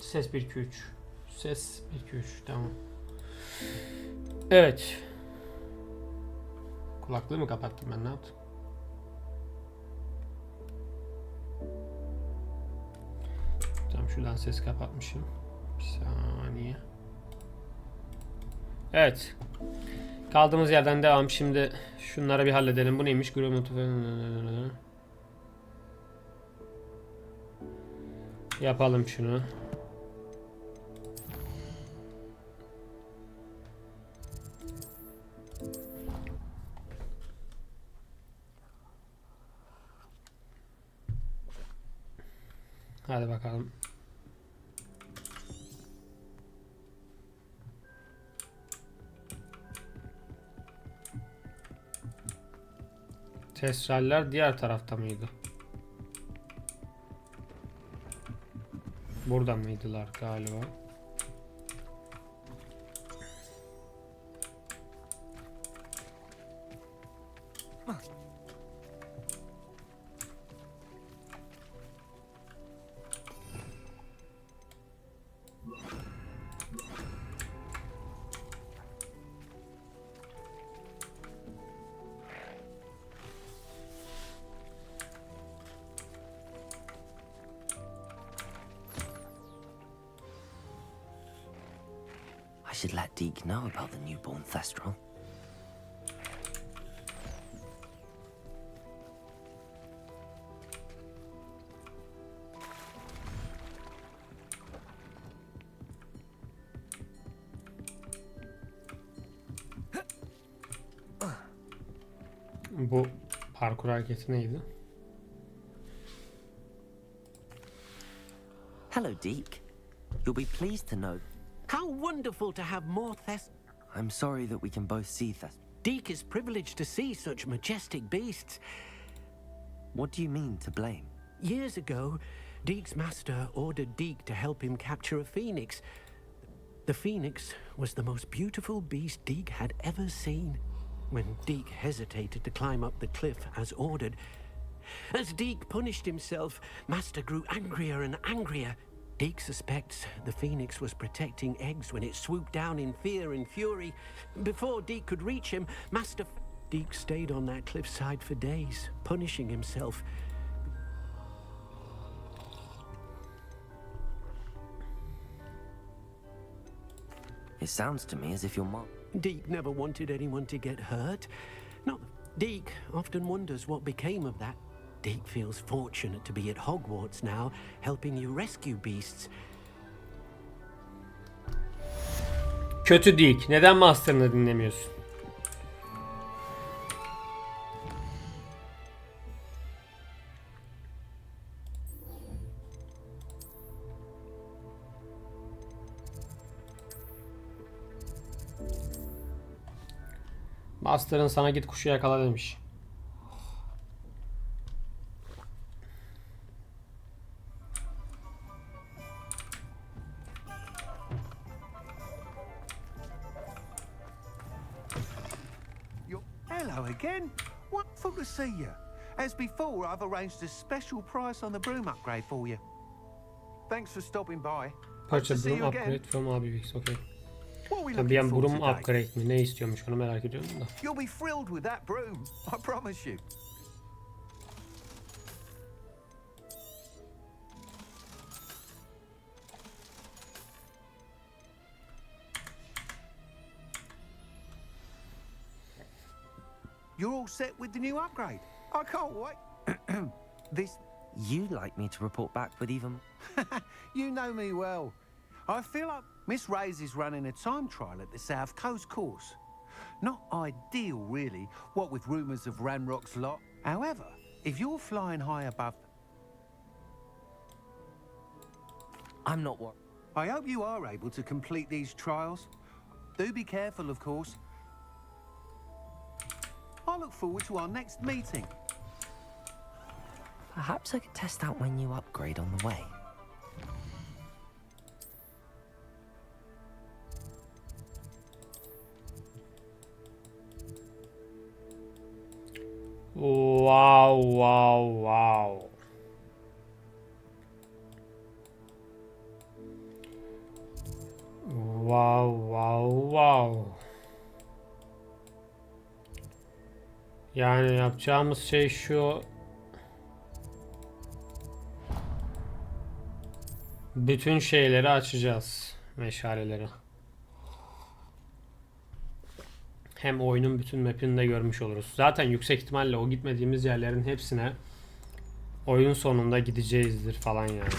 Ses 1 2 3. Ses 1 2 3 tamam. Evet. Kulaklığı mı kapattım ben, ne yaptım? Tamam, şuradan ses kapatmışım. Bir saniye. Evet. Kaldığımız yerden devam. Şimdi şunları bir halledelim. Bu neymiş? Yapalım şunu. Hadi bakalım. Testraller diğer tarafta mıydı? Burada mıydılar galiba? I should let Deke know about the newborn Thestral. Bu parkur hareketi neydi? Hello, Deke. You'll be pleased to know. How wonderful to have more I'm sorry that we can both see Thestral. Deke is privileged to see such majestic beasts. What do you mean to blame? Years ago, Deke's master ordered Deke to help him capture a phoenix. The phoenix was the most beautiful beast Deke had ever seen. When Deke hesitated to climb up the cliff as ordered, as Deke punished himself, Master grew angrier and angrier. Deke suspects the phoenix was protecting eggs when it swooped down in fear and fury. Before Deke could reach him, Deke stayed on that cliffside for days, punishing himself. It sounds to me as if your mom... Deke never wanted anyone to get hurt. No, Deke often wonders what became of that. Deke feels fortunate to be at Hogwarts now, helping you rescue beasts. Kötü Deke. Neden Master'ını dinlemiyorsun? Master'ın sana git kuşu yakala demiş. Hello again. Wonderful to see you. As before, I've arranged a special price on the broom upgrade for you. Thanks for stopping by. Parça broom upgrade from ABX. Okay. What are we Tabii looking for broom today? upgrade mi? Ne istiyormuş onu merak ediyorum da. You'll be thrilled with that broom. I promise you. You're all set with the new upgrade. I can't wait. This... You'd like me to report back with even... You know me well. I feel like Miss Ray's is running a time trial at the South Coast course. Not ideal, really, what with rumours of Ranrock's lot. However, if you're flying high above... I'm not worried. I hope you are able to complete these trials. Do be careful, of course. I look forward to our next meeting. Perhaps I could test out my new upgrade on the way. Wow, wow, wow. Wow, wow, wow. Yani yapacağımız şey şu. Bütün şeyleri açacağız. Meşaleleri. Hem oyunun bütün map'ini de görmüş oluruz. Zaten yüksek ihtimalle o gitmediğimiz yerlerin hepsine oyun sonunda gideceğizdir falan yani.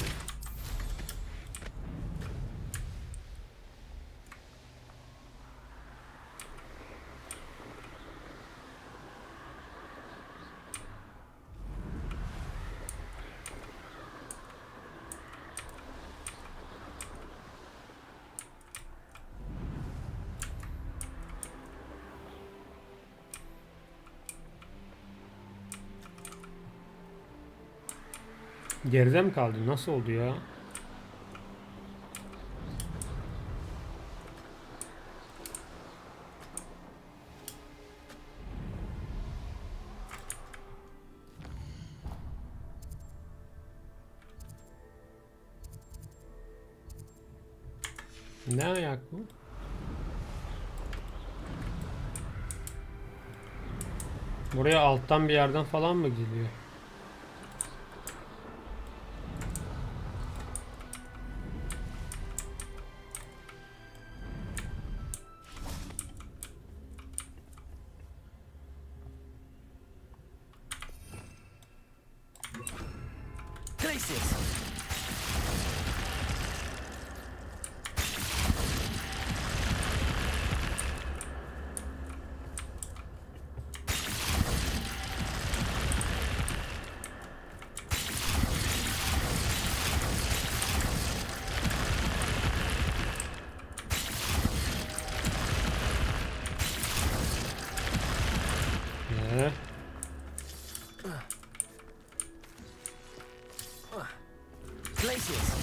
Geride mi kaldın? Nasıl oldu ya? Ne ayak bu? Buraya alttan bir yerden falan mı gidiyor? Places. Ne? Places.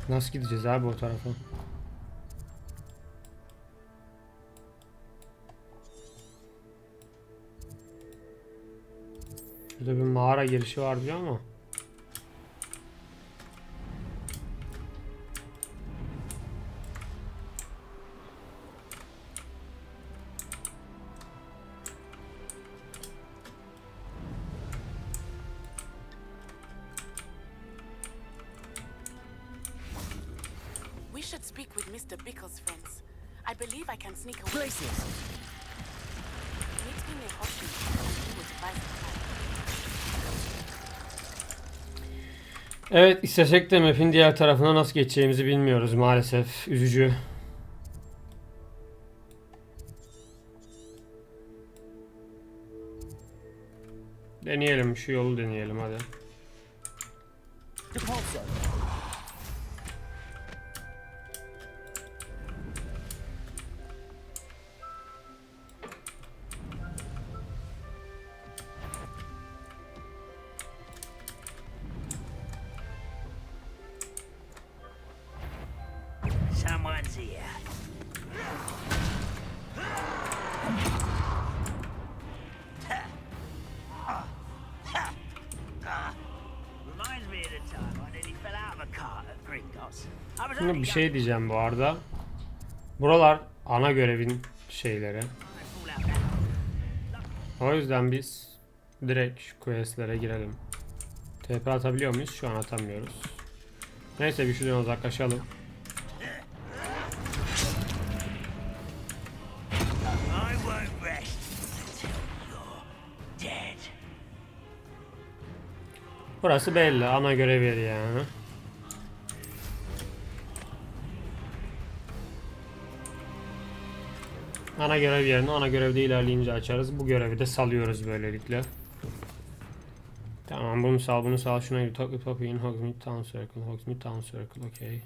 Nasıl gideceğiz abi o tarafa? Şurada bir mağara girişi var diyor ama. We should speak with Mr. Bickle's friends. I believe I can sneak away. Places. Meet me near Hogwarts and he will devise a plan. Evet, istesek de map'in diğer tarafına nasıl geçeceğimizi bilmiyoruz maalesef. Üzücü. Deneyelim, şu yolu deneyelim hadi. Depulso. Someone's here. Reminds me of the time I nearly fell out of a cart at Gringotts. I was Şimdi only bir şey diyeceğim bu arada. Buralar ana görevin şeyleri. O yüzden biz direkt şu questlere girelim. TP atabiliyor muyuz? Şu an atamıyoruz. Neyse bir şuradan uzaklaşalım. I won't rest until you're dead. Burası belli. Ana görev yeri yani. Ana görev yerini ana görevde ilerleyince açarız. Bu görevi de salıyoruz böylelikle. Tamam, bunu sal, bunu sal. Şuna bir talk with Poppy in Hogsmeade Town Circle. Hogsmeade Town Circle, okey.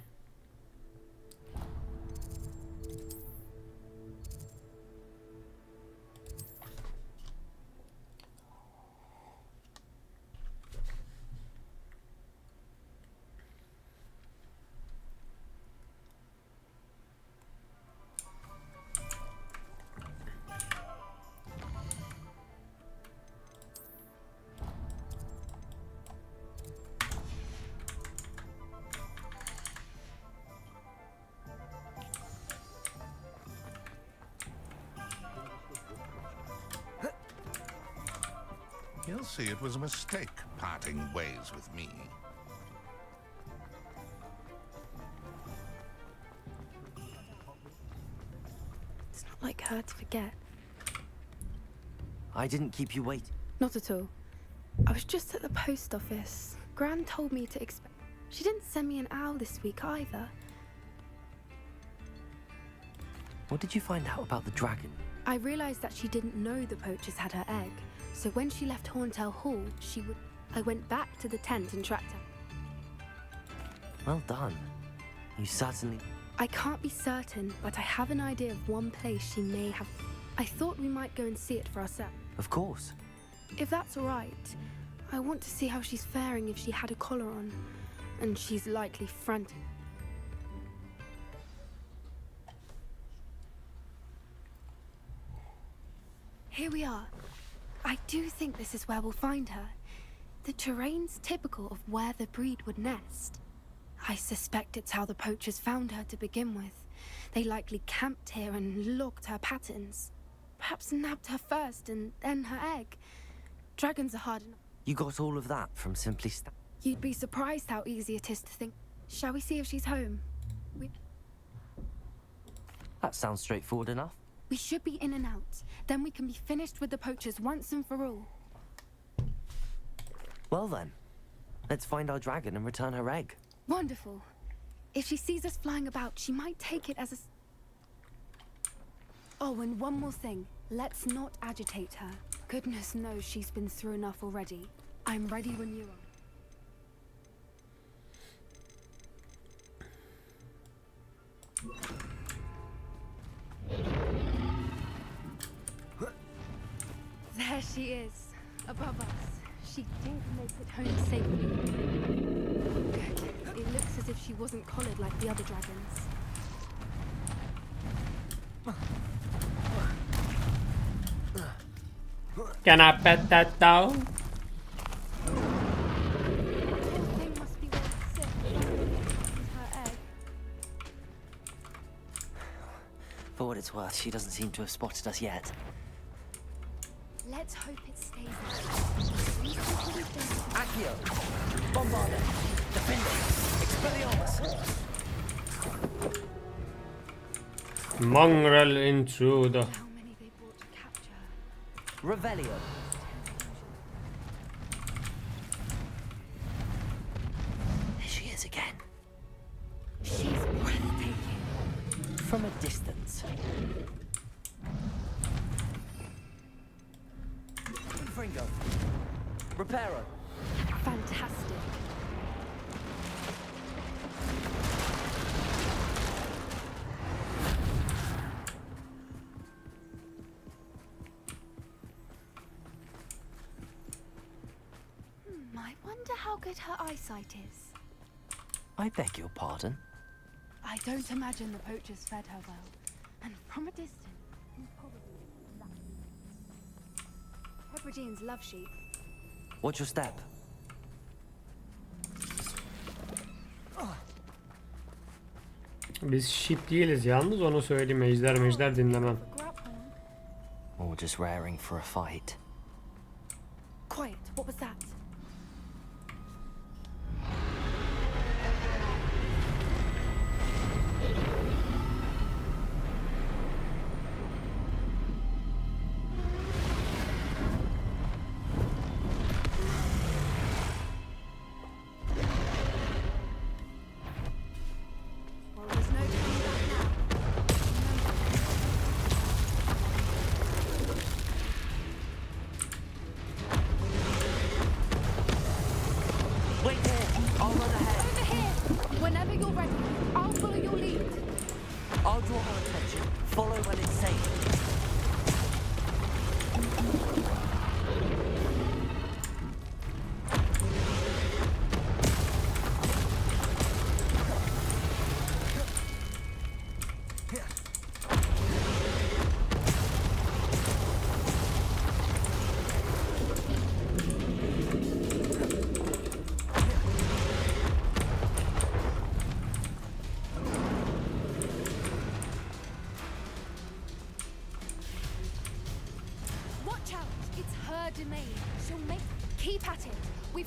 see it was a mistake parting ways with me. It's not like her to forget. I didn't keep you waiting. Not at all. I was just at the post office. Gran told me to expect. She didn't send me an owl this week either. What did you find out about the dragon? I realized that she didn't know the poachers had her egg. So when she left Horntail Hall, I went back to the tent and tracked her. Well done. You certainly... I can't be certain, but I have an idea of one place she may have. I thought we might go and see it for ourselves. Of course. If that's all right, I want to see how she's faring if she had a collar on. And she's likely frantic. Here we are. I do think this is where we'll find her. The terrain's typical of where the breed would nest. I suspect it's how the poachers found her to begin with. They likely camped here and logged her patterns. Perhaps nabbed her first and then her egg. Dragons are hard enough. You got all of that from simply You'd be surprised how easy it is to think. Shall we see if she's home? That sounds straightforward enough. We should be in and out. Then we can be finished with the poachers once and for all. Well then, let's find our dragon and return her egg. Wonderful. If she sees us flying about, she might take it as a... Oh, and one more thing. Let's not agitate her. Goodness knows she's been through enough already. I'm ready when you are. There she is, above us. She did make it home safely. Good. It looks as if she wasn't collared like the other dragons. Can I pet that down? The thing must be where it's sick. Her egg. For what it's worth, she doesn't seem to have spotted us yet. Let's hope it stays there. Accio! Bombarda! Defender! Expelliarmus! Mongrel intruder. How many they brought to capture? Revelio! There she is again. She's breathtaking. From a distance. Fringo. Reparo. Fantastic. I wonder how good her eyesight is. I beg your pardon? I don't imagine the poachers fed her well. And from a distance, probably Hebrideans love sheep. What's your step? Biz ship değiliz yalnız, onu söyleyeyim. Ejder dinlemem. Or just raring for a fight? Quiet, what was that? Well, there's no turning back now. Wait here! I'll run ahead! Over here! Whenever you're ready, I'll follow your lead. I'll draw her attention. Follow when it's safe.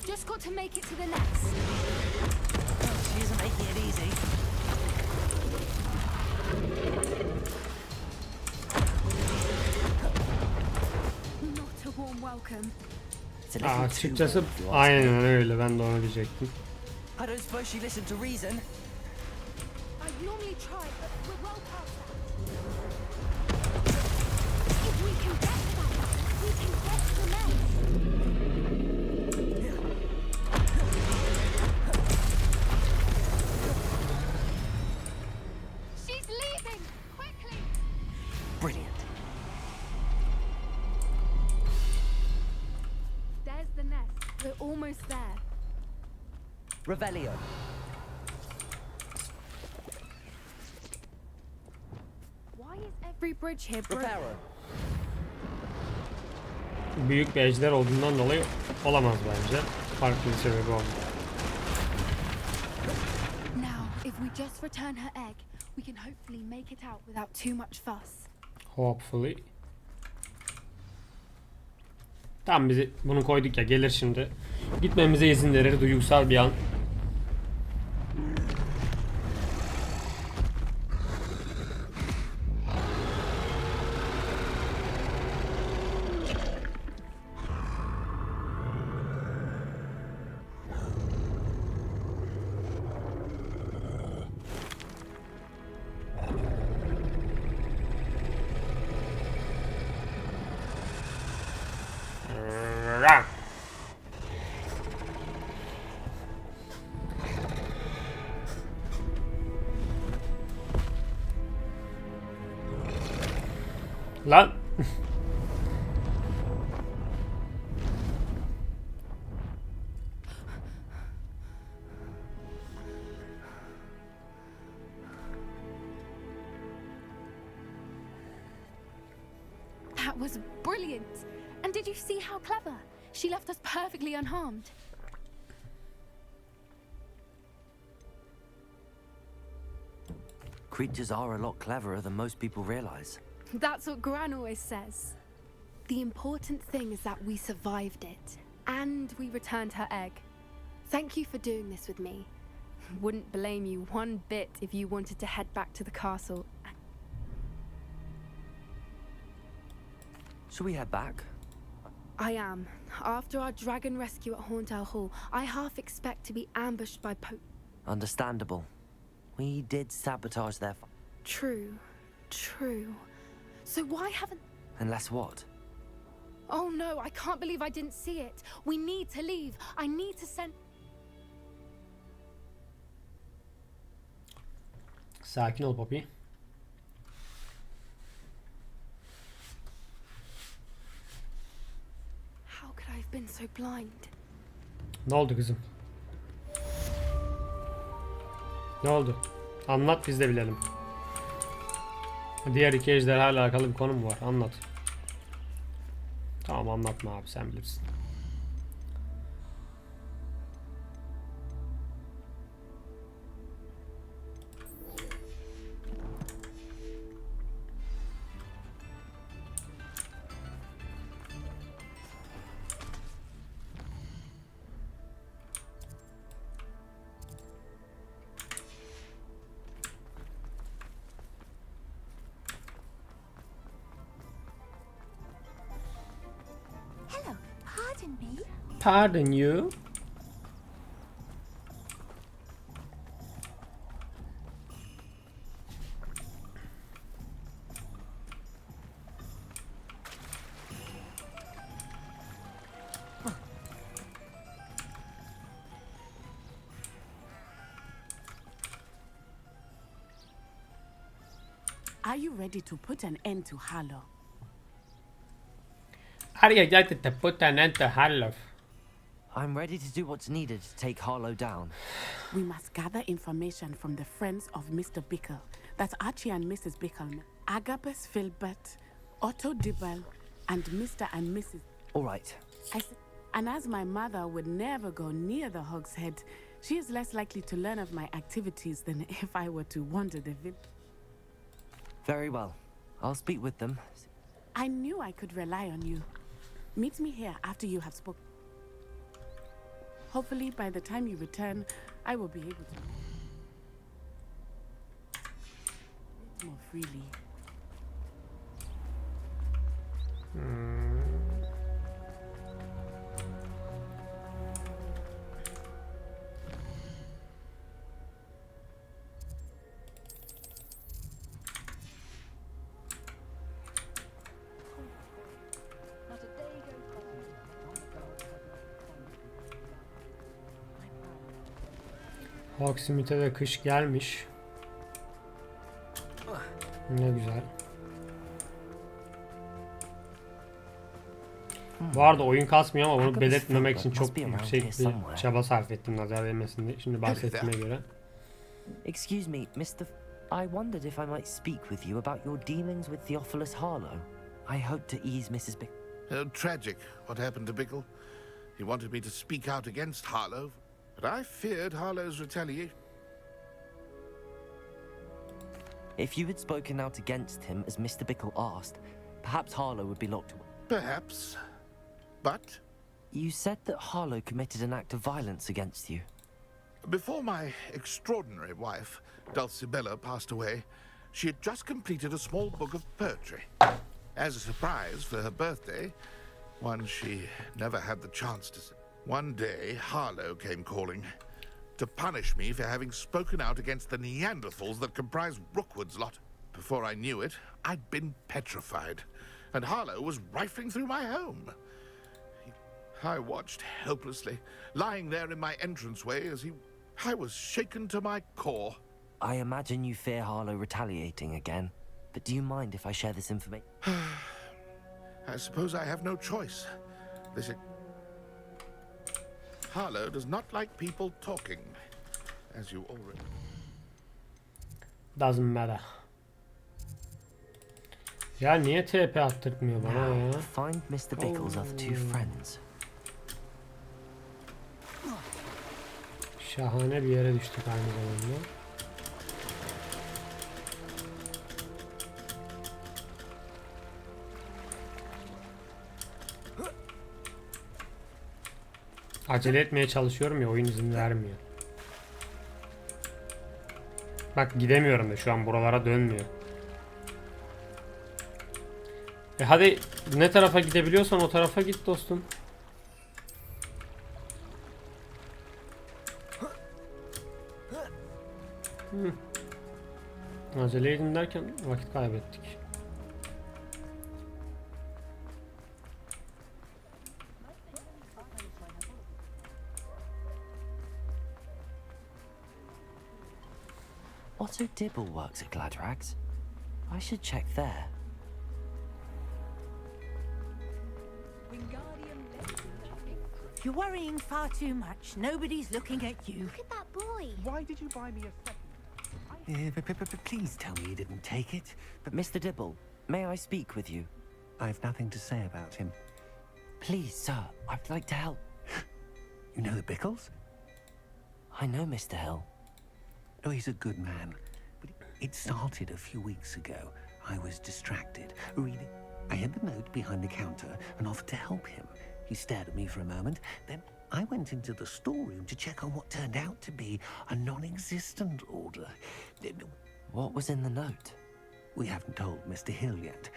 We've just got to make it to the nest. She isn't making it easy. Not a warm welcome. It's a little too Açıkçası warm, if you ask me. aynen öyle, ben de onu diyecektim. I don't suppose she listened to reason. I'd normally try, but we're well past that. If we can get to that nest, we can get to the nest. She's leaving! Quickly! Brilliant. There's the nest. We're almost there. Revelio. Why is every bridge here broken? Reparo. Büyük bir ejder olduğundan dolayı olamaz bence. Farklı bir sebebi olmalı. Now, if we just return her egg, we can hopefully make it out without too much fuss. Hopefully. Tamam, bizi bunu koyduk ya, gelir şimdi. Gitmemize izin verir, duygusal bir an. Lan. That was brilliant. And did you see how clever? She left us perfectly unharmed. Creatures are a lot cleverer than most people realize. That's what Gran always says. The important thing is that we survived it. And we returned her egg. Thank you for doing this with me. Wouldn't blame you one bit if you wanted to head back to the castle. Shall we head back? I am. After our dragon rescue at Horndale Hall, I half expect to be ambushed by Understandable. We did sabotage their True. True. So why haven't... Unless what? Oh no, I can't believe I didn't see it. We need to leave. I need to send... Sakin ol Poppy. How could I have been so blind? Ne oldu kızım? Ne oldu? Anlat, biz de bilelim. Diğer iki ejderhalarla alakalı bir konu mu var? Anlat. Tamam, anlatma abi, sen bilirsin. Hello, pardon me. Pardon you. Are you ready to put an end to Harlow? Are you ready to put an end to Harlow? I'm ready to do what's needed to take Harlow down. We must gather information from the friends of Mr. Bickle. That's Archie and Mrs. Bickle, Agabus Filbert, Otto Dibble, and Mr. and Mrs. All right. And as my mother would never go near the Hog's Head, she is less likely to learn of my activities than if I were to wander the village. Very well. I'll speak with them. I knew I could rely on you. Meet me here after you have spoken. Hopefully, by the time you return, I will be able to more freely. Hogsmeade'e de kış gelmiş. Ne güzel. Bu arada oyun kasmıyor ama bunu belirtmemek için çok yüksek bir çaba sarf ettim nazar değmesin diye. Şimdi bahsettiğime göre. Excuse me, Mr. I wondered if I might speak with you about your dealings with Theophilus Harlow. I hope to ease Mrs. Bickle. Tragic, what happened to Bickle. He wanted me to speak out against Harlow, but I feared Harlow's retaliation. If you had spoken out against him as Mr. Bickle asked, perhaps Harlow would be locked away. Perhaps, but... You said that Harlow committed an act of violence against you. Before my extraordinary wife, Dulcibella, passed away, she had just completed a small book of poetry. As a surprise for her birthday, one she never had the chance to see. One day, Harlow came calling to punish me for having spoken out against the Neanderthals that comprise Rookwood's lot. Before I knew it, I'd been petrified, and Harlow was rifling through my home. I watched helplessly, lying there in my entranceway as I was shaken to my core. I imagine you fear Harlow retaliating again, but do you mind if I share this information? I suppose I have no choice. Harlow does not like people talking, as you already... Doesn't matter. Ya niye TP attırtmıyor bana ya? Find Mr. Bickle's other two friends. Şahane bir yere düştük aynı zamanda. Acele etmeye çalışıyorum ya, oyun izin vermiyor. Bak gidemiyorum da şu an, buralara dönmüyor. Hadi ne tarafa gidebiliyorsan o tarafa git dostum. Acele edin derken vakit kaybettik. Otto Dibble works at Gladrags. I should check there. You're worrying far too much. Nobody's looking at you. Look at that boy. Why did you buy me a second? Please tell me you didn't take it. But Mr. Dibble, may I speak with you? I've nothing to say about him. Please, sir, I'd like to help. You know the Bickles? I know Mr. Hill. Oh, he's a good man. But it started a few weeks ago. I was distracted, reading. I had the note behind the counter and offered to help him. He stared at me for a moment, then I went into the storeroom to check on what turned out to be a non-existent order. What was in the note? We haven't told Mr. Hill yet.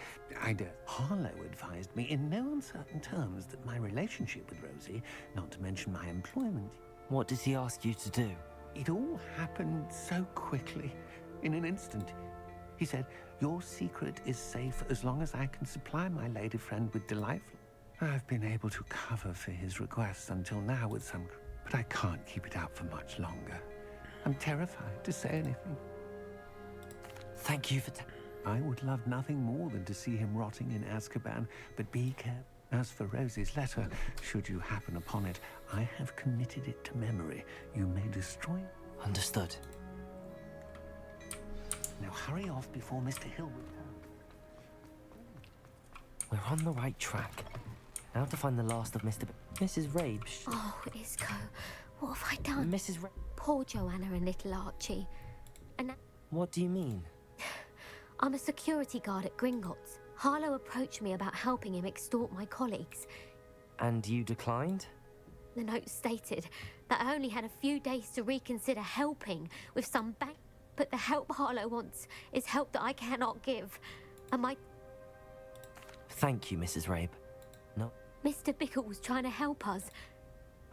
Harlow advised me in no uncertain terms that my relationship with Rosie, not to mention my employment... What did he ask you to do? It all happened so quickly, in an instant. He said, your secret is safe as long as I can supply my lady friend with delightful... I've been able to cover for his requests until now with some... But I can't keep it out for much longer. I'm terrified to say anything. Thank you for... I would love nothing more than to see him rotting in Azkaban, but be careful. As for Rosie's letter, should you happen upon it, I have committed it to memory. You may destroy it. Understood. Now hurry off before Mr. Hill returns. We're on the right track. Now to find the last of Mrs. Rabe. Oh, Isco, what have I done? Mrs. Poor Joanna and little Archie. And What do you mean? I'm a security guard at Gringotts. Harlow approached me about helping him extort my colleagues. And you declined? The note stated that I only had a few days to reconsider helping with some bank, but the help Harlow wants is help that I cannot give. And Thank you, Mrs. Rabe. No, Mr. Bickle was trying to help us.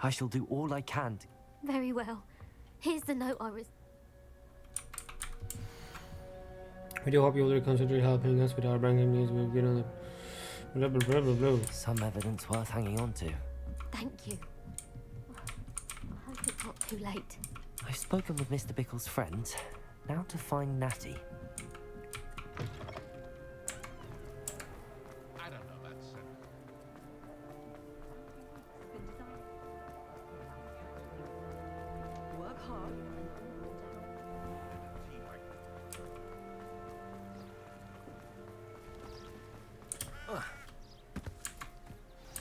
I shall do all I can to... Very well. Here's the note I was. We do hope you will consider helping us with our banking needs. We'll get on the blah blah blah blah blah. Some evidence worth hanging on to. Thank you. I hope it's not too late. I've spoken with Mr. Bickle's friends. Now to find Natty. I don't know, that's... Work hard.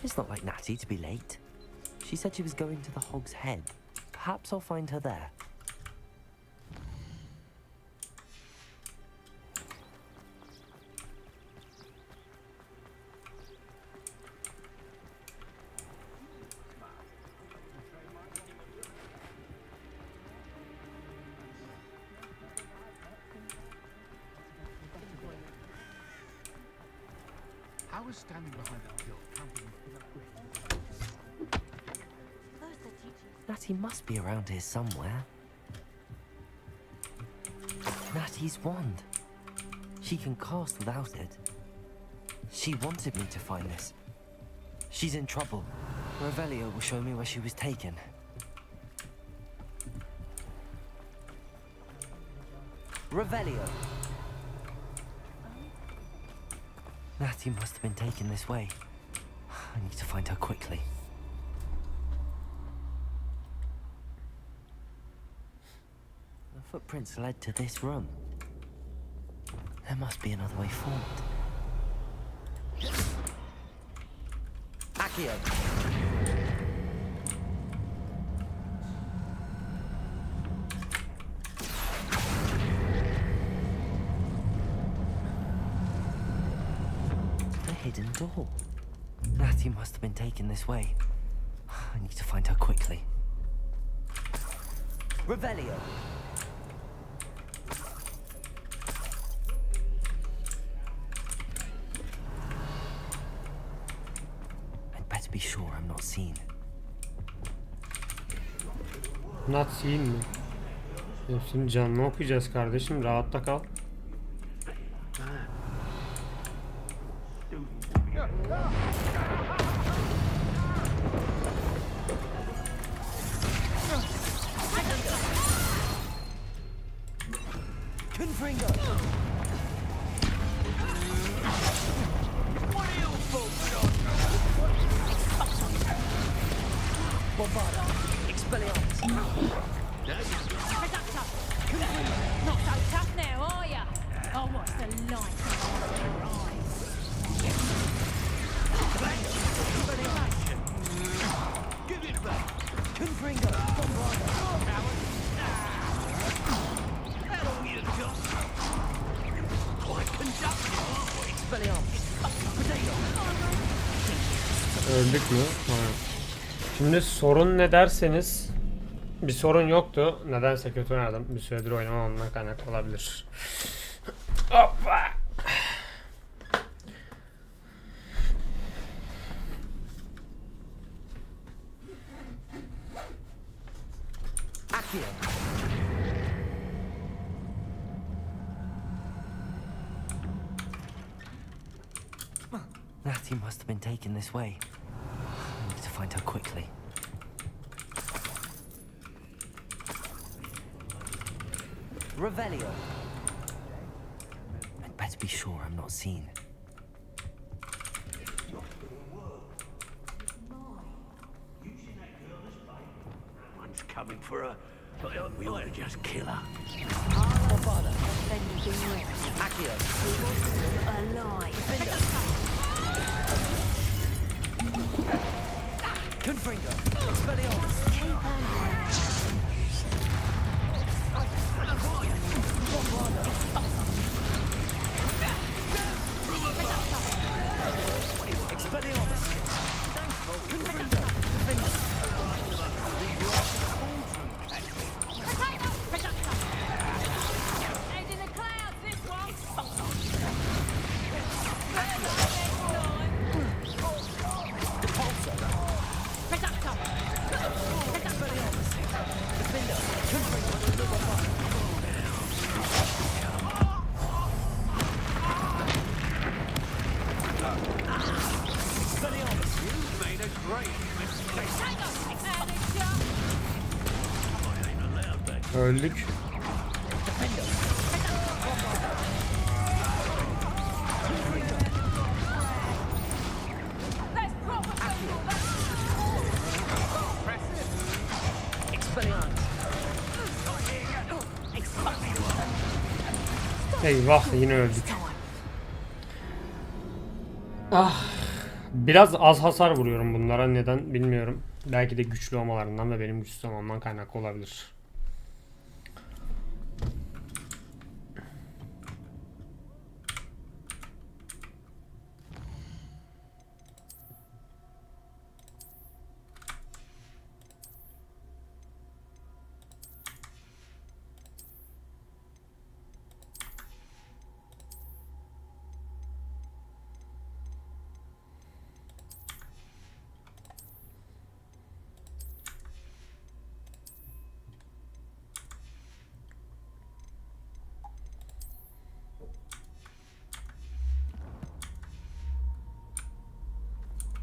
It's not like Natty to be late. She said she was going to the Hog's Head. Perhaps I'll find her there. I was standing behind the hill, counting... Natty must be around here somewhere. Natty's wand. She can cast without it. She wanted me to find this. She's in trouble. Revelio will show me where she was taken. Revelio! Natty must have been taken this way. I need to find her quickly. The footprints led to this room. There must be another way forward. Accio! Hidden door. Natty must have been taken this way. I need to find her quickly. Revelio! I'd better be sure I'm not seen. Not seen mi? Hepsini canlı okuyacağız kardeşim. Rahatta kal. Confringo! Bombarda! Expelliarmus! Not so tough now, are ya? Oh, what's the light in your eyes? Give it back! Confringo! Bombarda! How long you got? Quite conductive, aren't we? Expelliarmus! Potato! Öldük mü? Hayır. Şimdi sorun ne derseniz bir sorun yoktu. Nedense kötü oynadım. Bir süredir oynamam ondan kaynaklı olabilir. Hoppa! Accio! Natty must have been taken this way. I need to find her quickly. Revelio! I'd better be sure I'm not seen. One's coming for her. We ought to just kill her. Bombarda! Defending Accio! alive. Confringo! Expelliarmus! Expelliarmus! Confringo! Öldük. Eyvah, yine öldük. Ah, biraz az hasar vuruyorum bunlara, neden bilmiyorum. Belki de güçlü olmalarından ve benim güçsüz olmamdan kaynaklı olabilir.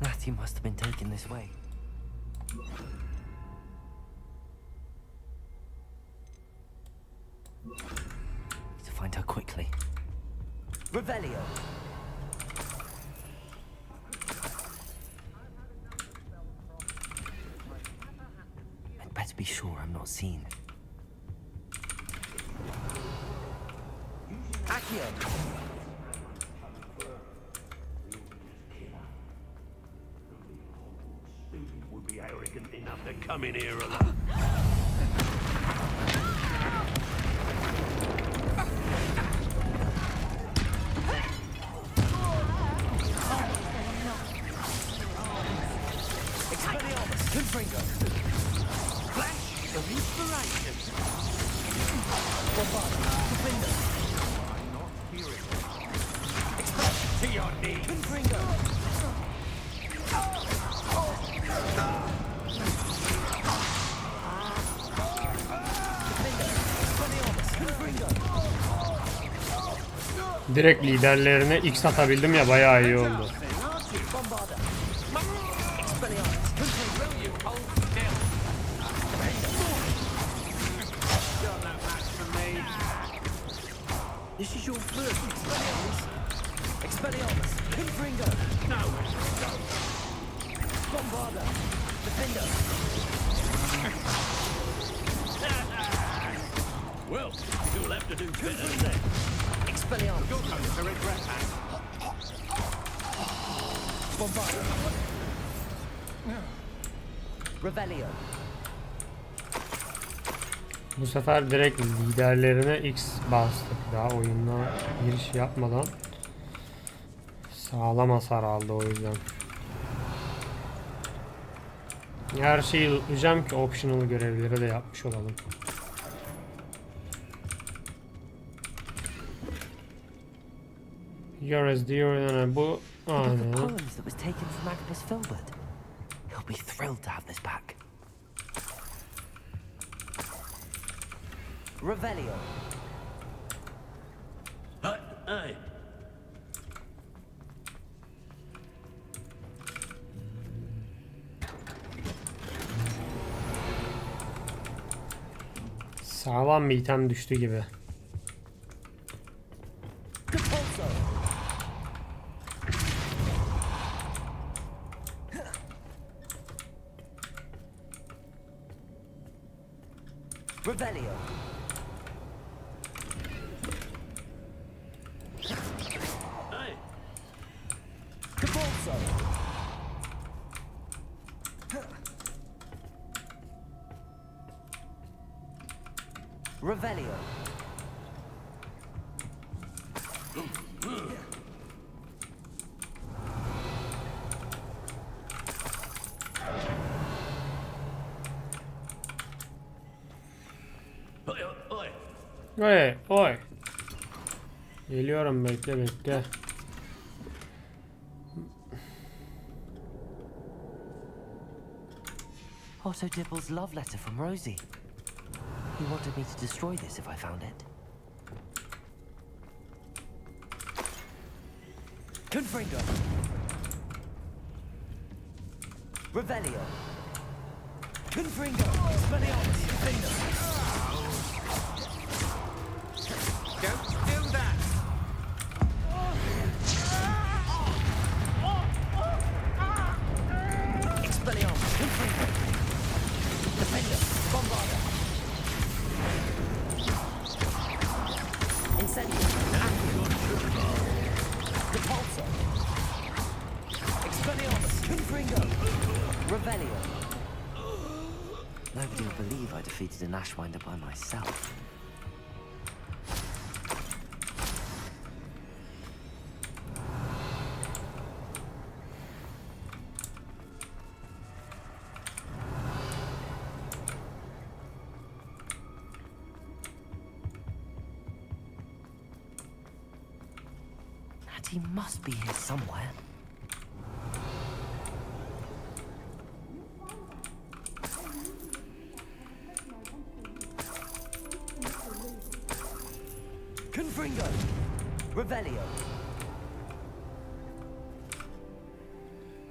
Natty must have been taken this way. Need to find her quickly. Revelio. I'd better be sure I'm not seen. Accio. Would be arrogant enough to come in here alone. Expelliarmus, Confringo. Flash of inspiration. Bombarda, Defender. I'm not hearing it. Expel to your knees. Confringo. Direkt liderlerine X atabildim ya, bayağı iyi oldu. This is your first Expelliarmus. Expelliarmus, Confringo. No. Bombarda, Defender. Well, you'll have to do better than that. Expelliarmus. You're going to regret that. Bombarda. Revelio. Bu sefer direkt liderlerine X bastık. Daha oyuna giriş yapmadan sağlam hasar aldı o yüzden. Her şeyi lootlayacağım ki optional görevleri de yapmış olalım. Yours diyor bu. The book Aynen. of poems that was taken from Agabus Filbert. He'll be thrilled to have this back. Revelio. Hey. Sağlam bir item düştü gibi. Capolso. Revelio. Hey. Capolso. Revelio. Oy oy. Geliyorum, bekle bekle. Otto Dibble's love letter from Rosie. He wanted me to destroy this if I found it. Confringo. Revelio. Confringo. Expelliarmus. Defender. Incendio. Repulsor. Expelliarmus. Confringo. Revelio. Nobody will believe I defeated an Ashwinder by myself. He must be here somewhere. Confringo. Revelio.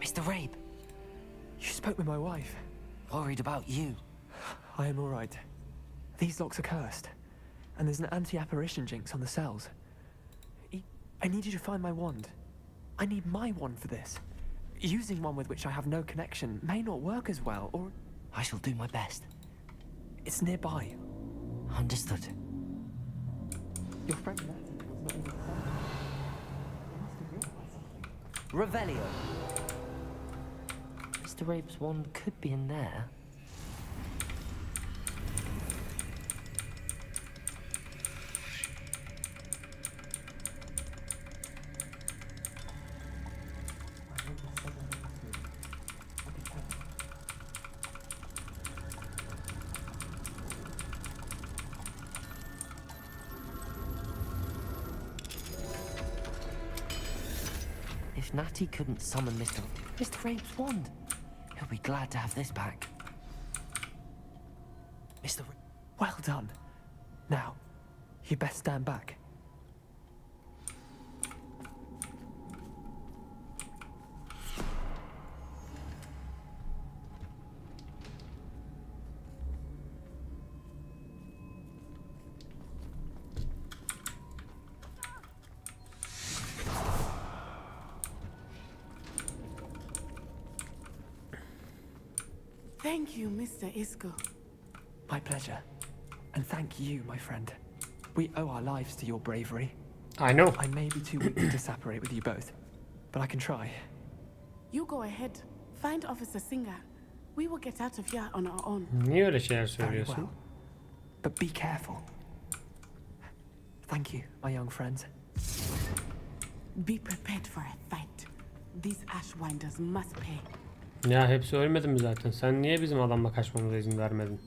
Mr. Rabe. You spoke with my wife. Worried about you. I am all right. These locks are cursed, and there's an anti-apparition jinx on the cells. I need you to find my wand. I need my wand for this. Using one with which I have no connection may not work as well, or... I shall do my best. It's nearby. Understood. Your friend Matty was not in the Revelio. Mr. Rabe's wand could be in there. If Natty couldn't summon Mr. Rabe's wand, he'll be glad to have this back. Mr. Rabe. Well done. Now, you best stand back. Thank you, Mr. Isco. My pleasure. And thank you, my friend. We owe our lives to your bravery. I know. I may be too weak to separate with you both, but I can try. You go ahead. Find Officer Singer. We will get out of here on our own. Niye öyle şeyler Very söylüyorsun? well. But be careful. Thank you, my young friends. Be prepared for a fight. These Ashwinders must pay. Ya hepsi ölmedi mi zaten? Sen niye bizim adamla kaçmamıza izin vermedin?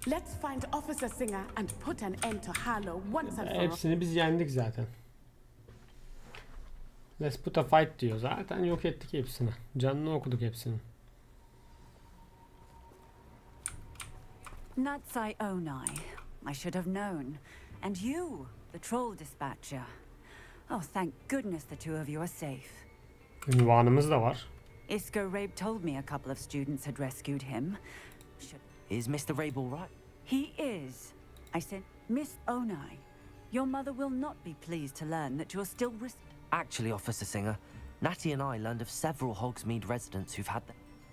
Let's find Officer Singer and put an end to Harlow once and for all. Hepsini biz yendik zaten. Let's put a fight diyor. Zaten yok ettik hepsini. Canını okuduk hepsini. Natsai Onai. I should have known. And you, the troll dispatcher. Oh, thank goodness the two of you are safe. Ünvanımız da var. Isco Rabe told me a couple of students had rescued him. Is Mr. Rabe all right? He is. I said, Miss Onai, your mother will not be pleased to learn that you're still Actually, Officer Singer, Natty and I learned of several Hogsmeade residents who've had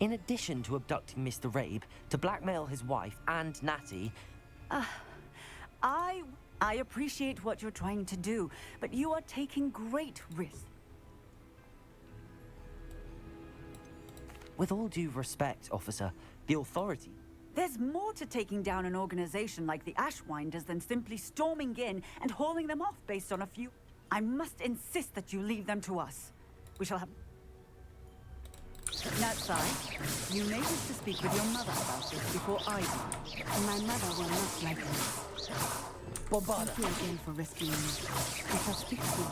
in addition to abducting Mr. Rabe, to blackmail his wife and Natty. I appreciate what you're trying to do, but you are taking great risks. With all due respect, officer, the authority... There's more to taking down an organization like the Ashwinders than simply storming in and hauling them off based on a few... I must insist that you leave them to us. We shall have... Natsai, you may wish to speak with your mother about this before I do. My mother will not like this. Thank you again for rescuing me. We shall speak soon.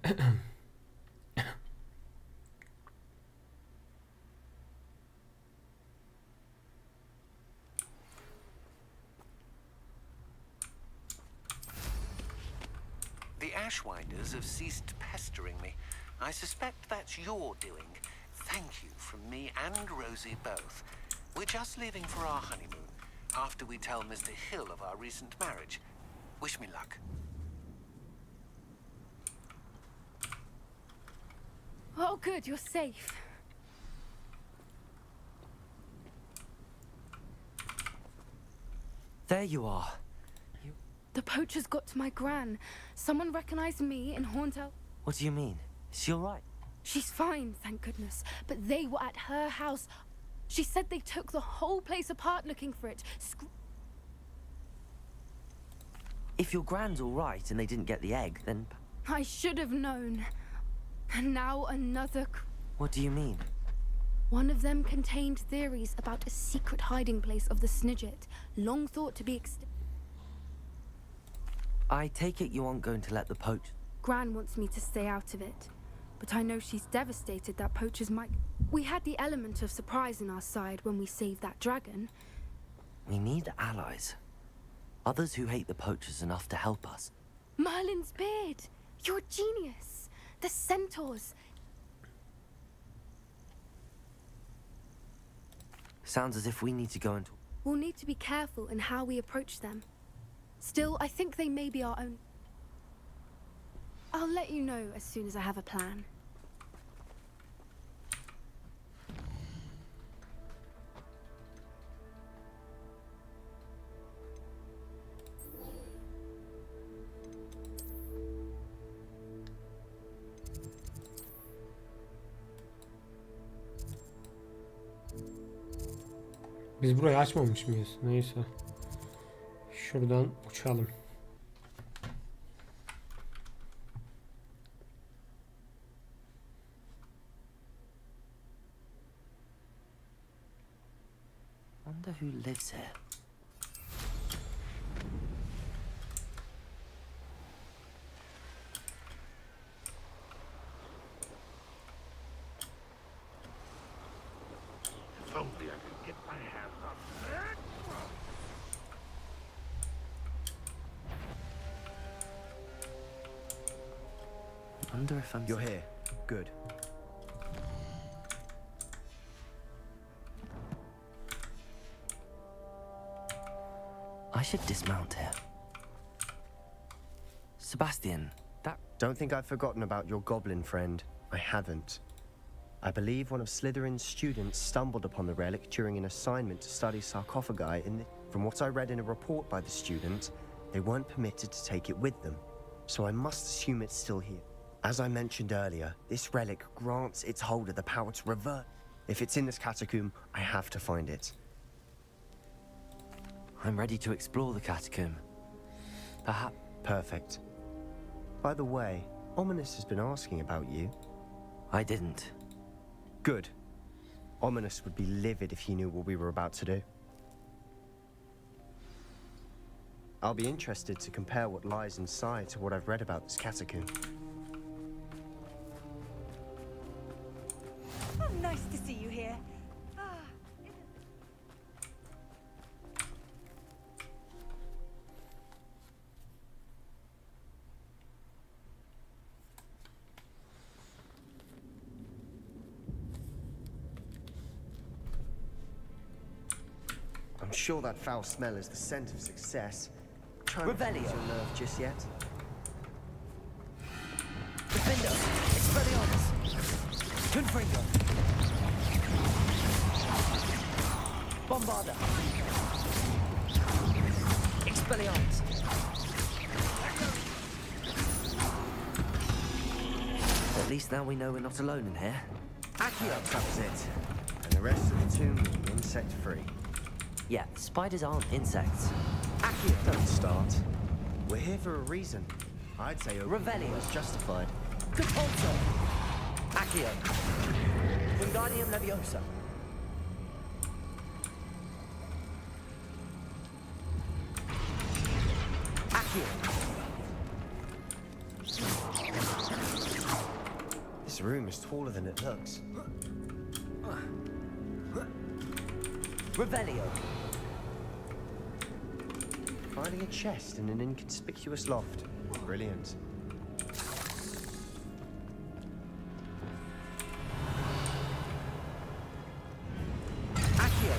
The Ashwinders have ceased pestering me. I suspect that's your doing. Thank you from me and Rosie both. We're just leaving for our honeymoon after we tell Mr. Hill of our recent marriage. Wish me luck. Oh, good, you're safe. There you are. The poachers got to my gran. Someone recognized me in Horntail. What do you mean? Is she all right? She's fine, thank goodness. But they were at her house. She said they took the whole place apart looking for it. If your grand's all right and they didn't get the egg, then... I should have known. And now another... What do you mean? One of them contained theories about a secret hiding place of the Snidget, long thought to be extinct. I take it you aren't going to let the poach... Gran wants me to stay out of it. But I know she's devastated that poachers might... We had the element of surprise on our side when we saved that dragon. We need allies. Others who hate the poachers enough to help us. Merlin's beard! You're a genius! The centaurs! Sounds as if we need to go and... We'll need to be careful in how we approach them. Still, I think they may be our own... I'll let you know as soon as I have a plan. Biz burayı açmamış mıyız? Neyse. Şuradan uçalım. Wonder who lives here. If only I could get my hands on that. Wonder if I'm... You're here. Good. I should dismount here. Sebastian, that... Don't think I've forgotten about your goblin friend. I haven't. I believe one of Slytherin's students stumbled upon the relic during an assignment to study sarcophagi in the... From what I read in a report by the student, they weren't permitted to take it with them, so I must assume it's still here. As I mentioned earlier, this relic grants its holder the power to revert. If it's in this catacomb, I have to find it. I'm ready to explore the catacomb. Perhaps... Perfect. By the way, Ominous has been asking about you. I didn't. Good. Ominous would be livid if he knew what we were about to do. I'll be interested to compare what lies inside to what I've read about this catacomb. Oh, nice to see you here. I'm sure that foul smell is the scent of success. Try Revelio. and your nerve just yet. Defender! Expelliarmus! Confringo! Bombarda! Expelliarmus! At least now we know we're not alone in here. Accio! That was it. And the rest of the tomb will be insect-free. Yeah, spiders aren't insects. Accio! Don't start. We're here for a reason. I'd say Revelio is justified. Capulso! Accio! Wingardium Leviosa! Accio! This room is taller than it looks. Revelio. Finding a chest in an inconspicuous loft. Brilliant. Accio.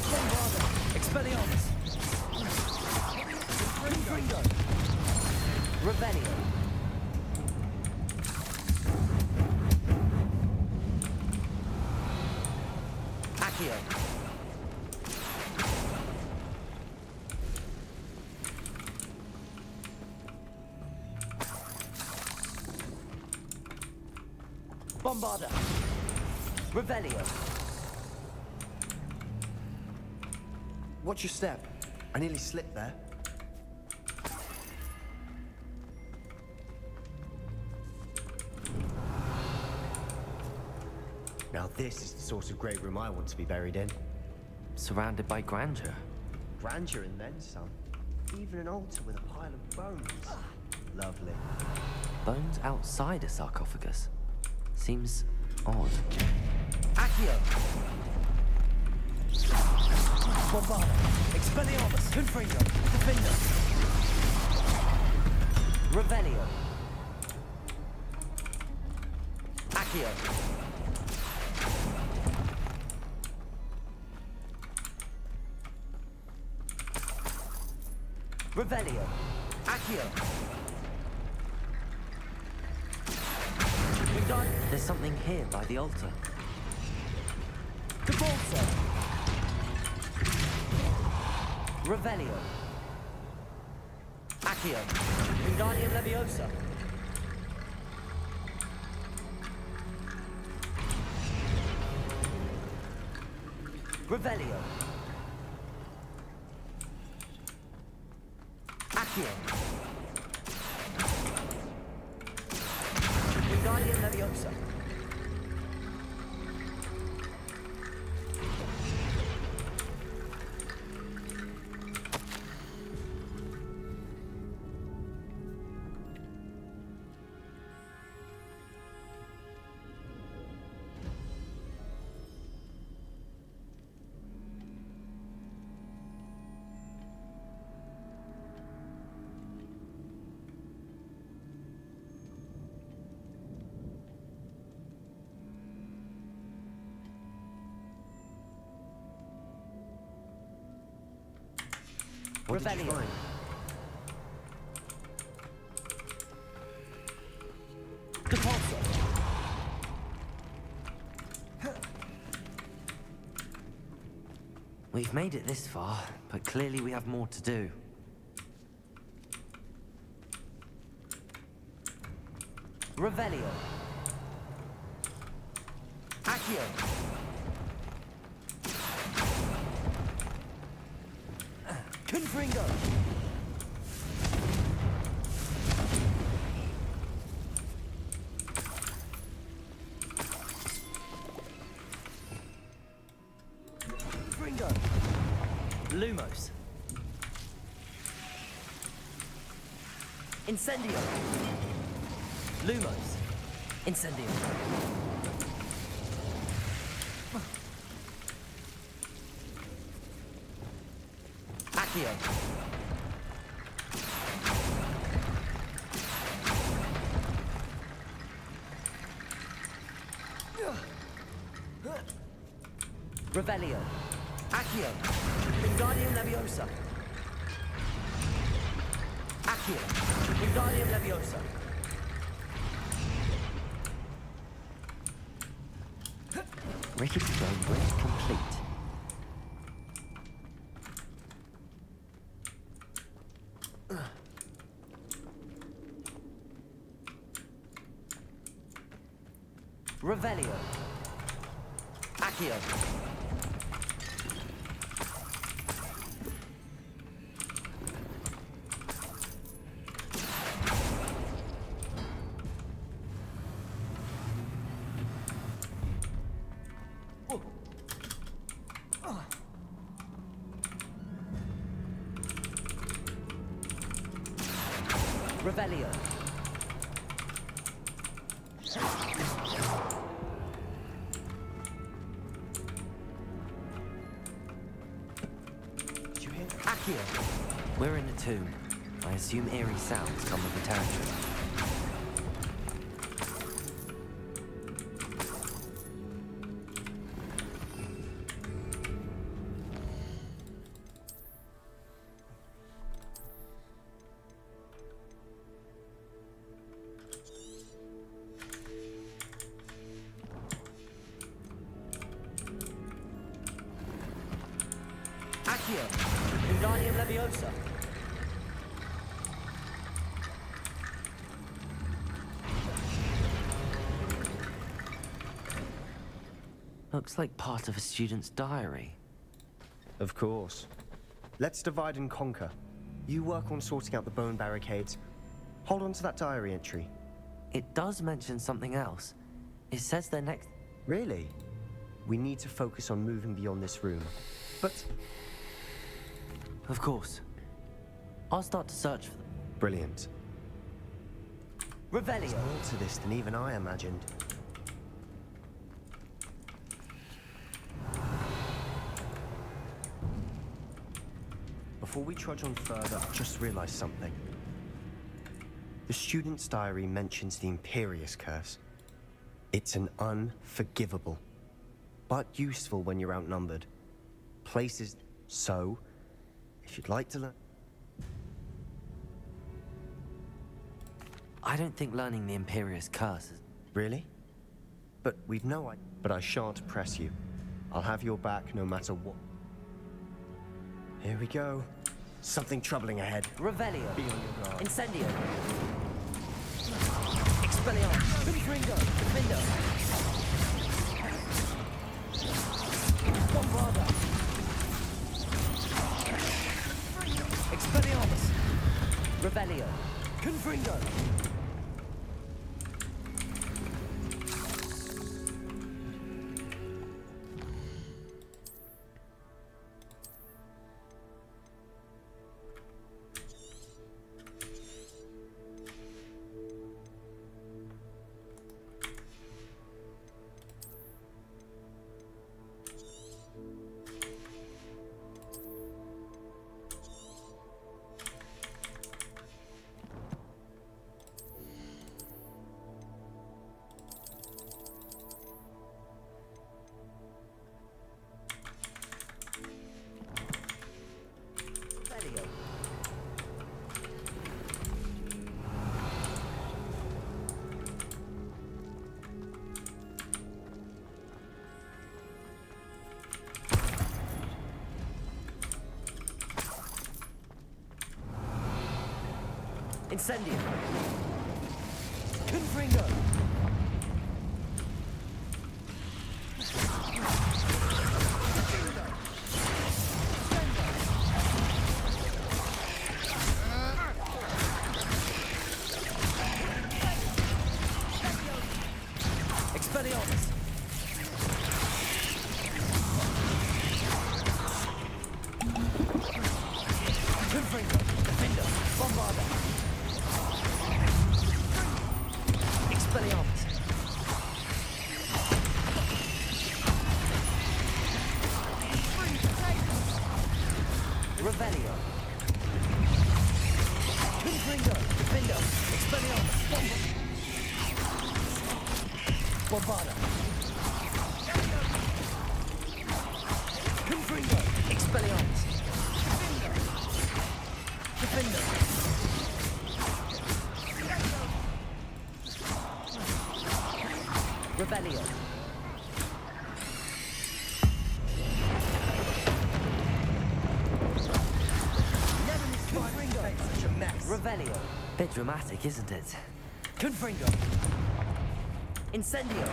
Bombarda. Expelliarmus. Ringo. Revelio. Accio. Bombarda. Revelio. Watch your step. I nearly slipped there. Now this is the sort of great room I want to be buried in. Surrounded by grandeur. Grandeur and then some. Even an altar with a pile of bones. Lovely. Bones outside a sarcophagus. Seems odd. Accio! Bombarda! Expelliarmus! Confringo! Defender! Revelio! Accio! Revelio! Accio! There's something here by the altar. Cabalso! Revelio! Accio! Wingardium Leviosa! Revelio! Accio! Wingardium Leviosa! What did you find? Cabalso! We've made it this far, but clearly we have more to do. Revelio! Accio! Confringo! Confringo! Lumos! Incendio! Lumos! Incendio! Accio! Revelio! Accio! Wingardium Leviosa! Accio! Wingardium Leviosa! Rickety Bone Bridge complete. Revelio. Accio. Revelio. Accio. We're in a tomb. I assume eerie sounds come with the territory. Accio. Wingardium Leviosa. Looks like part of a student's diary. Of course. Let's divide and conquer. You work on sorting out the bone barricades. Hold on to that diary entry. It does mention something else. It says they're next... Really? We need to focus on moving beyond this room. But... Of course. I'll start to search for them. Brilliant. Revelio. There's more to this than even I imagined. Before we trudge on further, I've just realized something. The student's diary mentions the Imperious Curse. It's an unforgivable, but useful when you're outnumbered. Places so, if you'd like to learn... I don't think learning the Imperious Curse is... Really? But we've no idea. But I shan't press you. I'll have your back no matter what. Here we go. Something troubling ahead. Revelio. Be on your guard. Incendio. Expelliarmus. Confringo. Defendo. Bombarda. Expelliarmus. Revelio. Confringo. Incendio. Confringo. Expelliarmus. Confringo. Defendo. Bombarda. Expelliarmus. Revelio. Confringo. Defendo. Expelliarmus. Bombarda. Confringo. Expelliarmus. Defendo. Revelio. Confringo. Such a mess. Revelio. Bit dramatic, isn't it? Confringo. Incendio.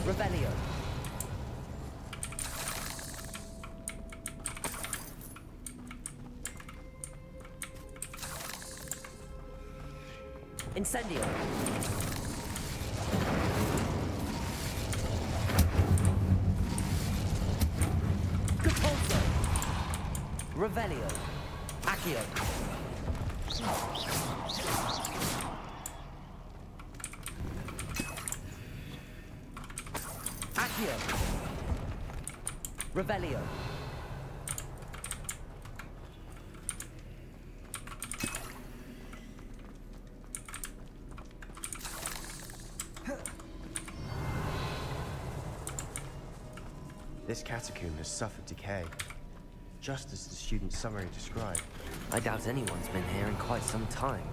Revelio. Incendio. Capolzo. Revelio. Accio. Accio. Revelio. This catacomb has suffered decay, just as the student's summary described. I doubt anyone's been here in quite some time.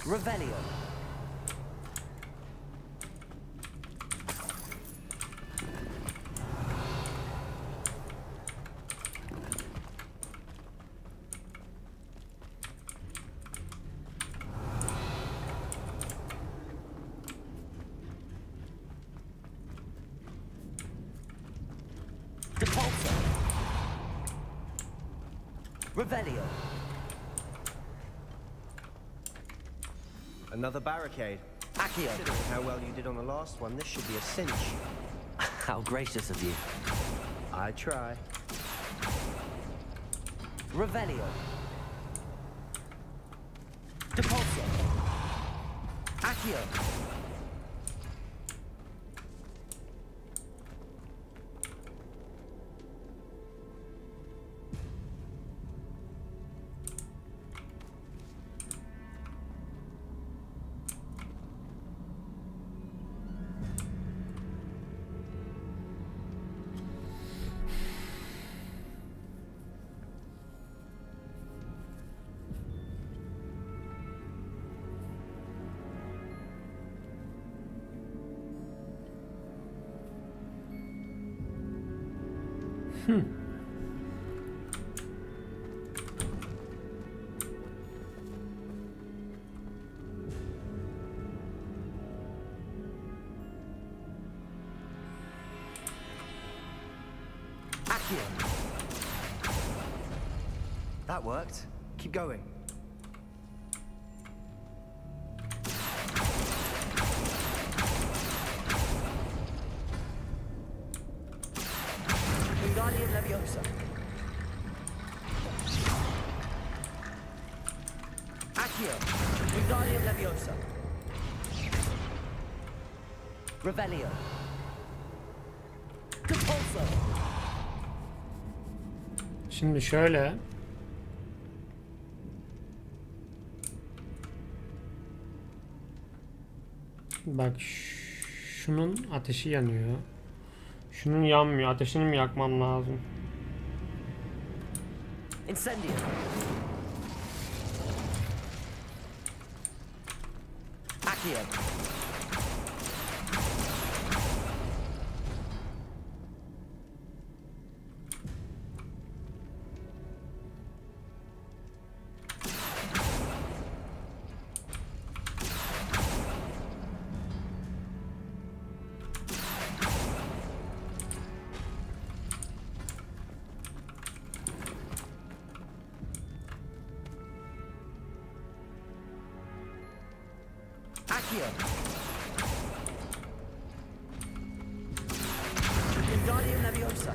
Revelio. Depulso. Revelio. Another barricade. Accio. Considering how well you did on the last one, this should be a cinch. How gracious of you. I try. Revelio. Depulso. Accio. Accio. That worked. Keep going. Wingardium Leviosa. Accio. Wingardium Leviosa. Revelio. Depulso. Şimdi şöyle. Bak şunun ateşi yanıyor. Şunun yanmıyor. Ateşini mi yakmam lazım? Incendio. Accio. Accio. Wingardium Leviosa.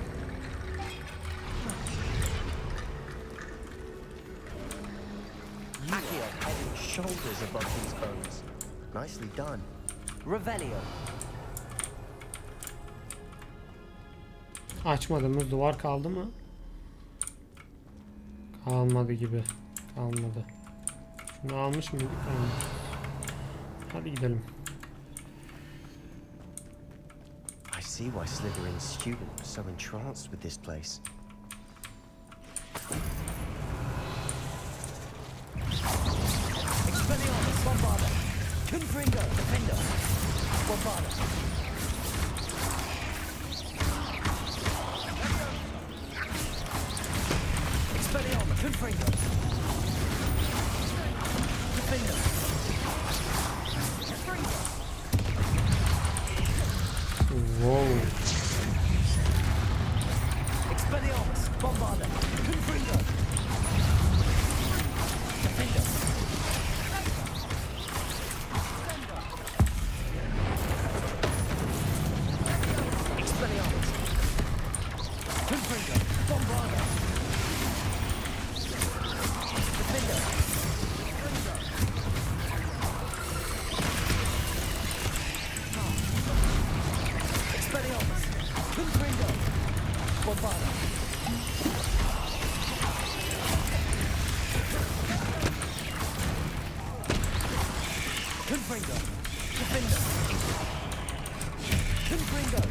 You are head and shoulders above these bones. Nicely done. Revelio. Açmadığımız duvar kaldı mı? Kalmadı gibi. Kalmadı. Şunu almış mıydık? Tamam. Hadi gidelim. I see why Slytherin's student was so entranced with this place. Expelliarmus, Bombarda. Confringo, Defendo. Bombarda. Expelliarmus, Confringo. Defendo. Wow. Expelliarmus, Bombarda. Confringo. Defendo. Bombarda. Confringo. Defender. Confringo.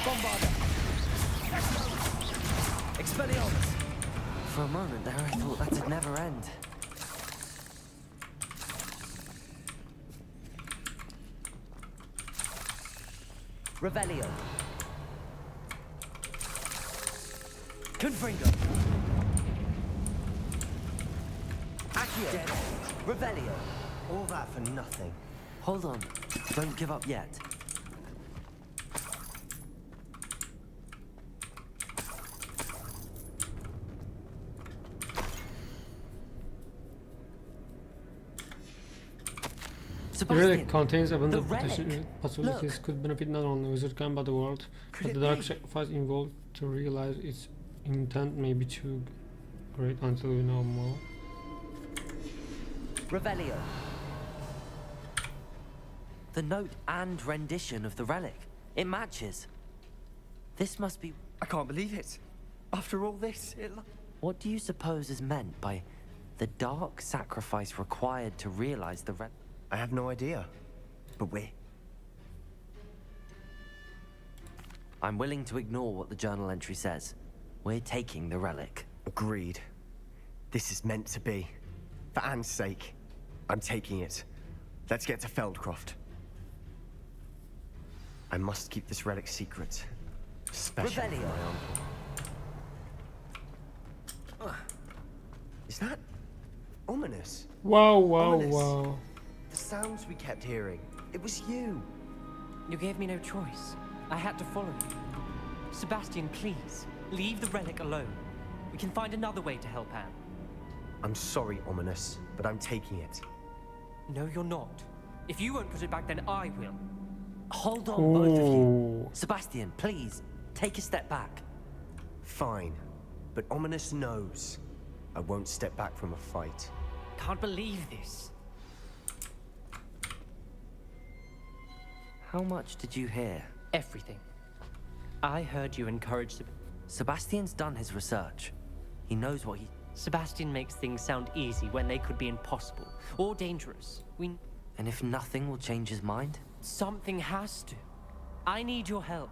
Bombarda. Expelliarmus. For a moment there, I thought that'd never end. Revelio. Confringo. Accio. Revelio. All that for nothing. Hold on. Don't give up yet. The relic Sebastian, contains the abundant relic. possibilities Look. could benefit not only wizard camp but the world. Could But it the dark be? sacrifice involved to realize its intent may be too great until we know more. Revelio. The note and rendition of the relic. It matches. This must be... I can't believe it. After all this, What do you suppose is meant by the dark sacrifice required to realize the relic? I have no idea. But I'm willing to ignore what the journal entry says. We're taking the relic. Agreed. This is meant to be. For Anne's sake, I'm taking it. Let's get to Feldcroft. I must keep this relic secret. Especially from my uncle. Is that ominous? Wow, Ominous. The sounds we kept hearing. It was you. You gave me no choice. I had to follow you. Sebastian, please, leave the relic alone. We can find another way to help Anne. I'm sorry, Ominous, but I'm taking it. No, you're not. If you won't put it back, then I will. Hold on, both of you. Sebastian, please, take a step back. Fine, but Ominous knows I won't step back from a fight. Can't believe this. How much did you hear? Everything. I heard you encourage Sebastian's done his research. He knows what he... Sebastian makes things sound easy when they could be impossible or dangerous. And if nothing will change his mind? Something has to. I need your help.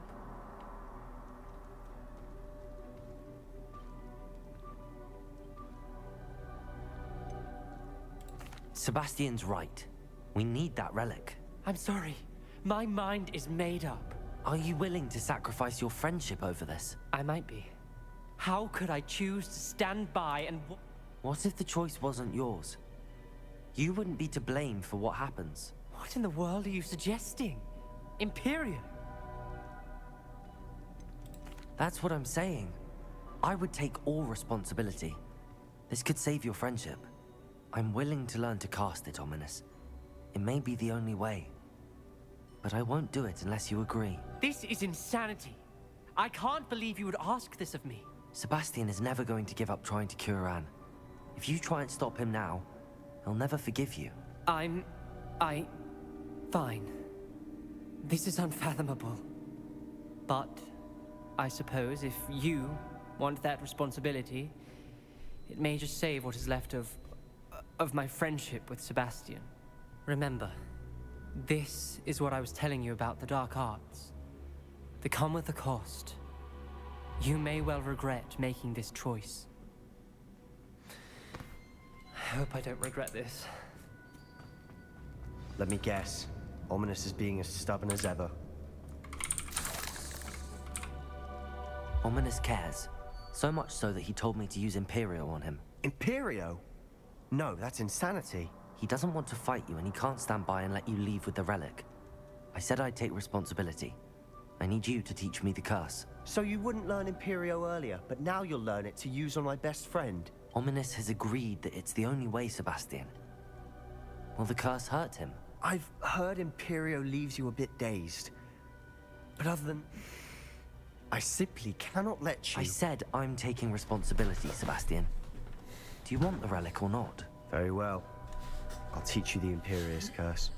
Sebastian's right. We need that relic. I'm sorry. My mind is made up. Are you willing to sacrifice your friendship over this? I might be. How could I choose to stand by and... What if the choice wasn't yours? You wouldn't be to blame for what happens. What in the world are you suggesting? Imperial? That's what I'm saying. I would take all responsibility. This could save your friendship. I'm willing to learn to cast it, Ominous. It may be the only way. But I won't do it unless you agree. This is insanity. I can't believe you would ask this of me. Sebastian is never going to give up trying to cure Anne. If you try and stop him now, he'll never forgive you. Fine. This is unfathomable. But I suppose if you want that responsibility, it may just save what is left of my friendship with Sebastian. Remember, this is what I was telling you about the dark arts. They come with a cost. You may well regret making this choice. I hope I don't regret this. Let me guess. Ominous is being as stubborn as ever. Ominous cares. So much so that he told me to use Imperio on him. Imperio? No, that's insanity. He doesn't want to fight you and he can't stand by and let you leave with the relic. I said I'd take responsibility. I need you to teach me the curse. So you wouldn't learn Imperio earlier, but now you'll learn it to use on my best friend? Ominous has agreed that it's the only way, Sebastian. Will the curse hurt him? I've heard Imperio leaves you a bit dazed. But other than... I simply cannot let you... I said I'm taking responsibility, Sebastian. Do you want the relic or not? Very well. I'll teach you the Imperio's curse.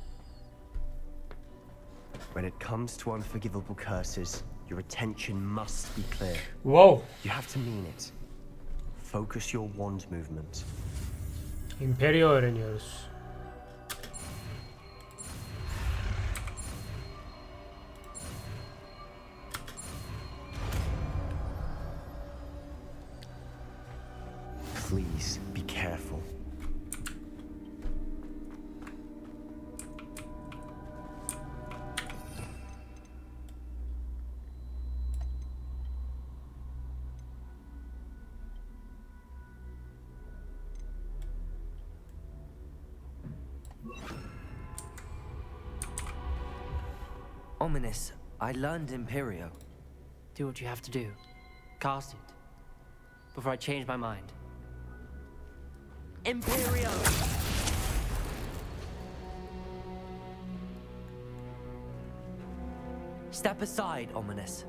When it comes to unforgivable curses, your attention must be clear. Wow. You have to mean it. Focus your wand movement. Imperio öğreniyoruz. Please be careful. Ominous, I learned Imperio. Do what you have to do. Cast it. Before I change my mind. Imperio! Step aside, Ominous.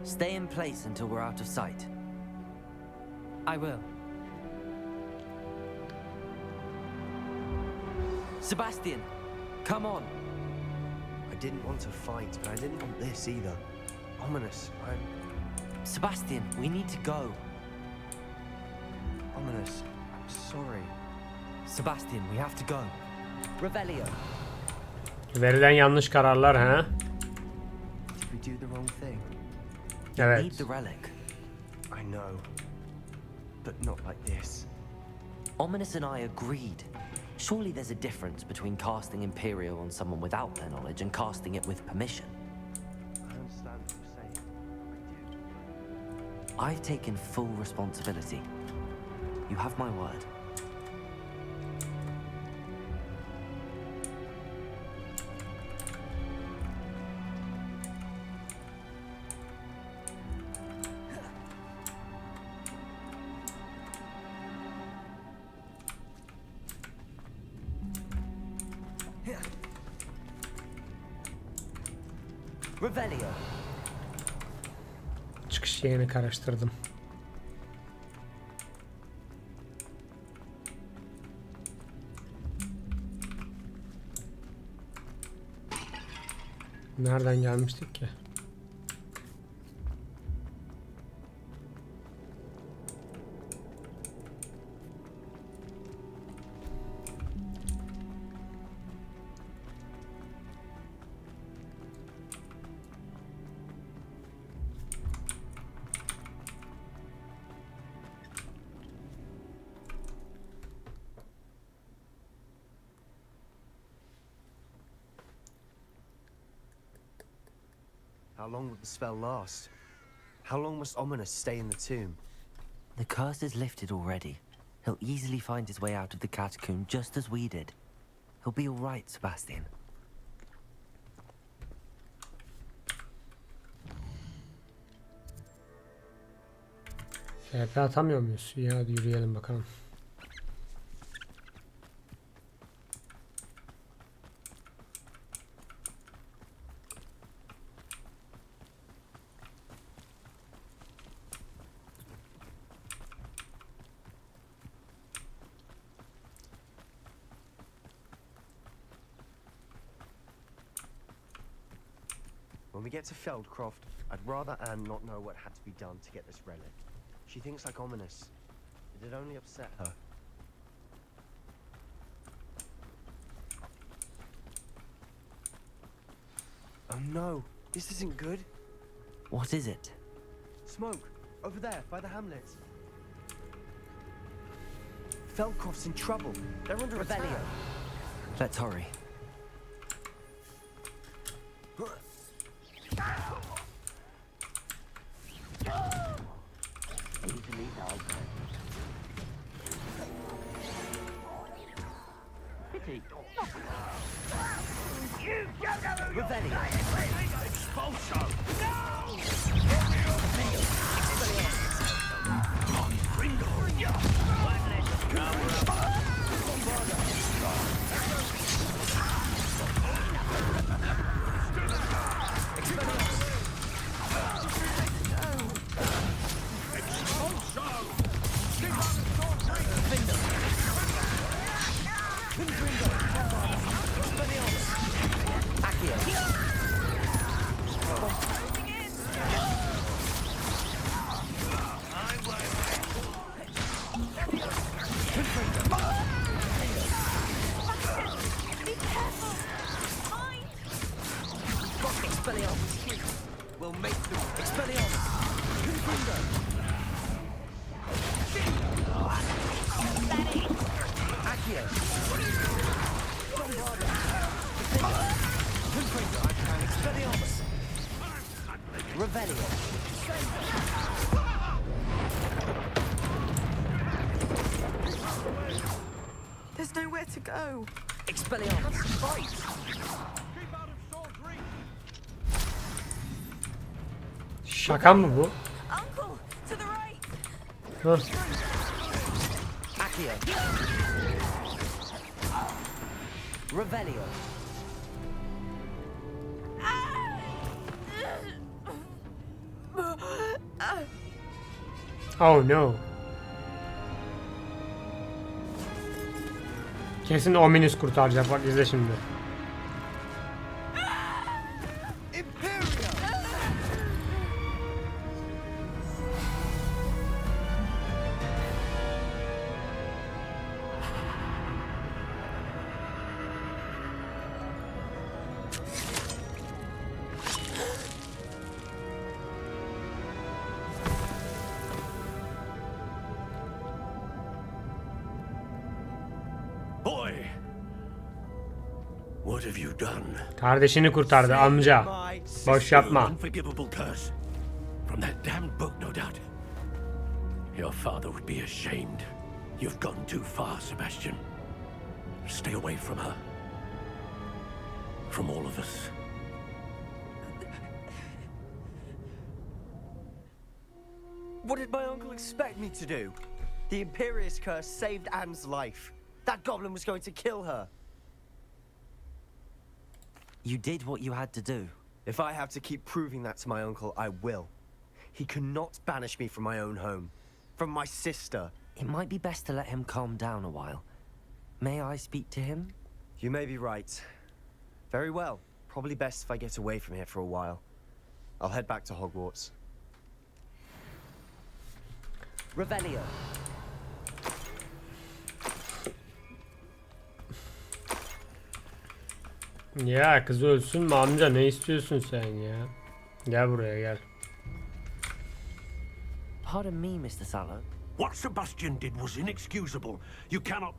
Stay in place until we're out of sight. I will. Sebastian, come on. I didn't want to fight, but I didn't want this either. Ominous, Sebastian, we need to go. Ominous, I'm sorry. Sebastian, we have to go. Revelio. Verilen yanlış kararlar ha? Did we do the wrong thing? Evet. Need the relic. I know. But not like this. Ominous and I agreed. Surely there's a difference between casting Imperio on someone without their knowledge and casting it with permission. I understand what you're saying. I've taken full responsibility. You have my word. Revelio. Çıkış yerini karıştırdım. Nereden gelmiştik ki? How long will the spell last? How long must Ominous stay in the tomb? The curse is lifted already. He'll easily find his way out of the catacomb just as we did. He'll be all right, Sebastian. TP atamıyor muyuz? İyi, hadi yürüyelim bakalım. When we get to Feldcroft, I'd rather Anne not know what had to be done to get this relic. She thinks like Ominous. It'd only upset her. Oh no, this isn't good. What is it? Smoke, over there, by the hamlet. Feldcroft's in trouble. They're under attack. Let's hurry. Expelliarmus! Revelio! There's nowhere to go. Expelliarmus! Şaka mı bu? Uncle, to the right. Hı. Accio! Revelio! Oh no. Kesin Ominous kurtaracak, bak izle şimdi. Boy, what have you done? Kardeşini kurtardı amca. Boş yapma. Unforgivable curse. From that damned book, no doubt. Your father would be ashamed. You've gone too far, Sebastian. Stay away from her. From all of us. What did my uncle expect me to do? The Imperious curse saved Anne's life. That goblin was going to kill her. You did what you had to do. If I have to keep proving that to my uncle, I will. He cannot banish me from my own home. From my sister. It might be best to let him calm down a while. May I speak to him? You may be right. Very well. Probably best if I get away from here for a while. I'll head back to Hogwarts. Revelio! Ya kız ölsün mü amca, ne istiyorsun sen ya? Gel buraya gel. Pardon me, Mr. Sallow. What Sebastian did was inexcusable. You cannot...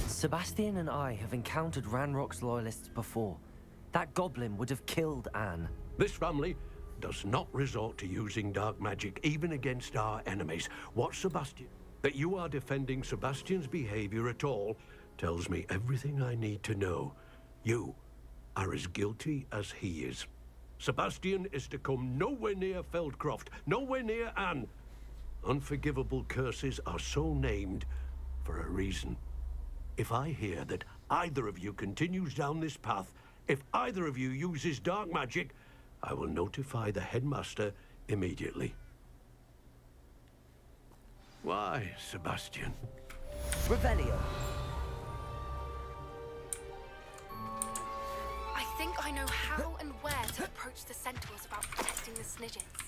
Sebastian and I have encountered Ranrock's loyalists before. That goblin would have killed Anne. This family does not resort to using dark magic even against our enemies. What Sebastian... That you are defending Sebastian's behavior at all tells me everything I need to know. You are as guilty as he is. Sebastian is to come nowhere near Feldcroft, nowhere near Anne. Unforgivable curses are so named for a reason. If I hear that either of you continues down this path, if either of you uses dark magic, I will notify the headmaster immediately. Why, Sebastian? Revelio! I think I know how and where to approach the centaurs about protecting the Snidgets.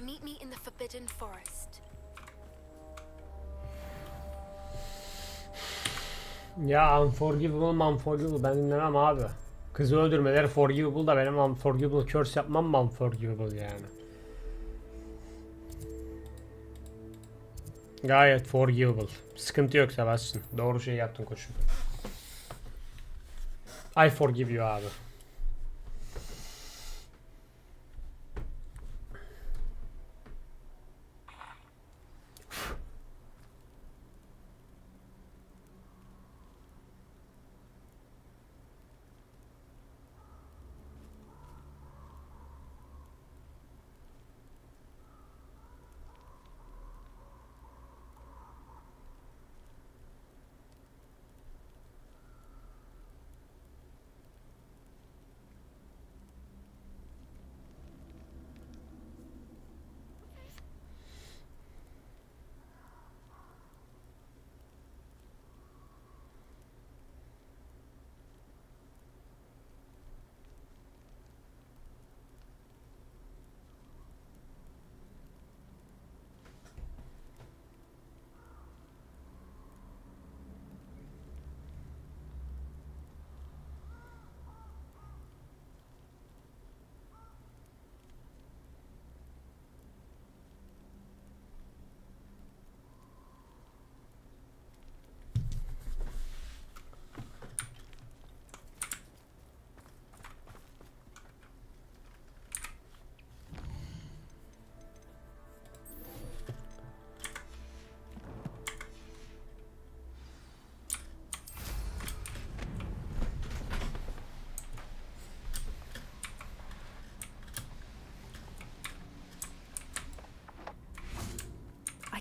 Meet me in the Forbidden Forest. Ya unforgivable ben dinlemem abi. Kızı öldürmeleri forgivable da benim unforgivable curse yapmam unforgivable yani. Gayet forgivable. Sıkıntı yok Sebastian. Doğru şey yaptın koçum. I forgive you abi.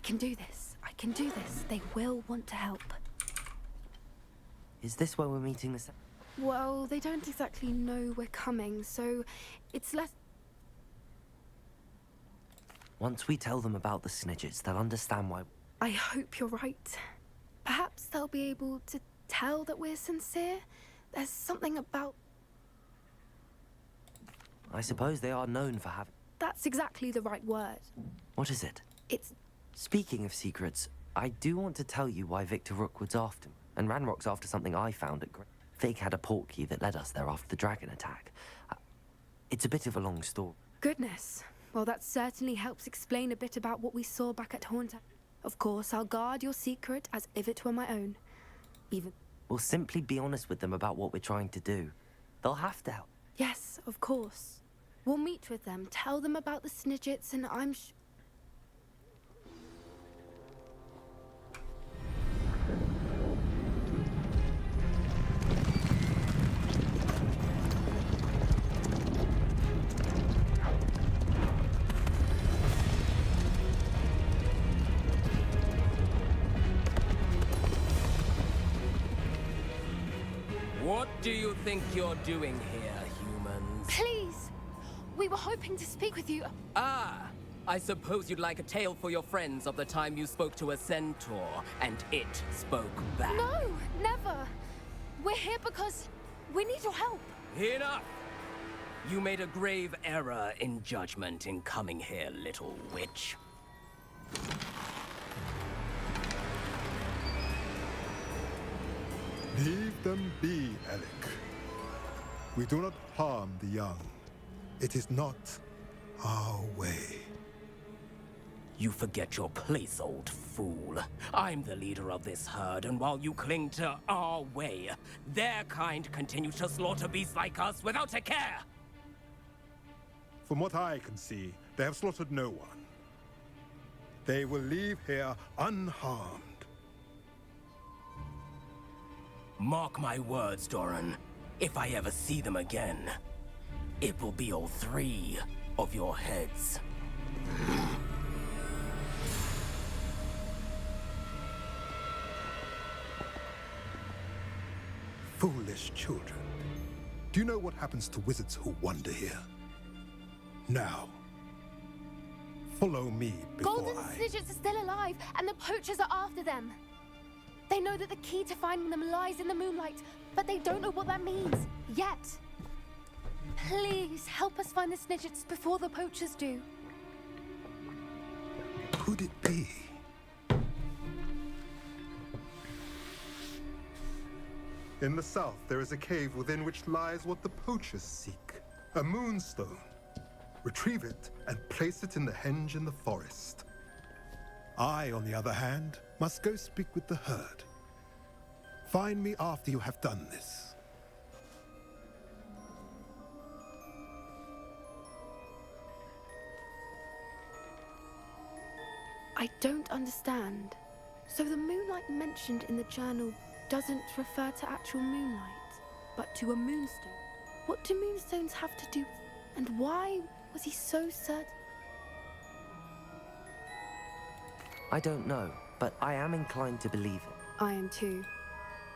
can do this. I can do this. They will want to help. Is this where we're meeting this? Well, they don't exactly know we're coming, so it's less... Once we tell them about the Snidgets, they'll understand why. I hope you're right. Perhaps they'll be able to tell that we're sincere. There's something about... I suppose they are known for having... That's exactly the right word. What is it? It's... Speaking of secrets, I do want to tell you why Victor Rookwood's after me. And Ranrock's after something I found at Fig had a portkey that led us there after the dragon attack. It's a bit of a long story. Goodness. Well, that certainly helps explain a bit about what we saw back at Hauntown. Of course, I'll guard your secret as if it were my own. Even... We'll simply be honest with them about what we're trying to do. They'll have to help. Yes, of course. We'll meet with them, tell them about the Snidgets, and I'm What do you think you're doing here, humans? Please! We were hoping to speak with you. Ah! I suppose you'd like a tale for your friends of the time you spoke to a centaur, and it spoke back. No, never. We're here because we need your help. Enough! You made a grave error in judgment in coming here, little witch. Leave them be, Alec. We do not harm the young. It is not our way. You forget your place, old fool. I'm the leader of this herd, and while you cling to our way, their kind continue to slaughter beasts like us without a care. From what I can see, they have slaughtered no one. They will leave here unharmed. Mark my words, Doran. If I ever see them again, it will be all 3 of your heads. Foolish children. Do you know what happens to wizards who wander here? Now, follow me before Golden Snidgets are still alive, and the poachers are after them. They know that the key to finding them lies in the moonlight, but they don't know what that means, yet. Please, help us find the Snidgets before the poachers do. Could it be? In the south, there is a cave within which lies what the poachers seek. A moonstone. Retrieve it and place it in the henge in the forest. I, on the other hand, must go speak with the herd. Find me after you have done this. I don't understand. So the moonlight mentioned in the journal doesn't refer to actual moonlight, but to a moonstone. What do moonstones have to do? And why was he so certain? I don't know, but I am inclined to believe it. I am too.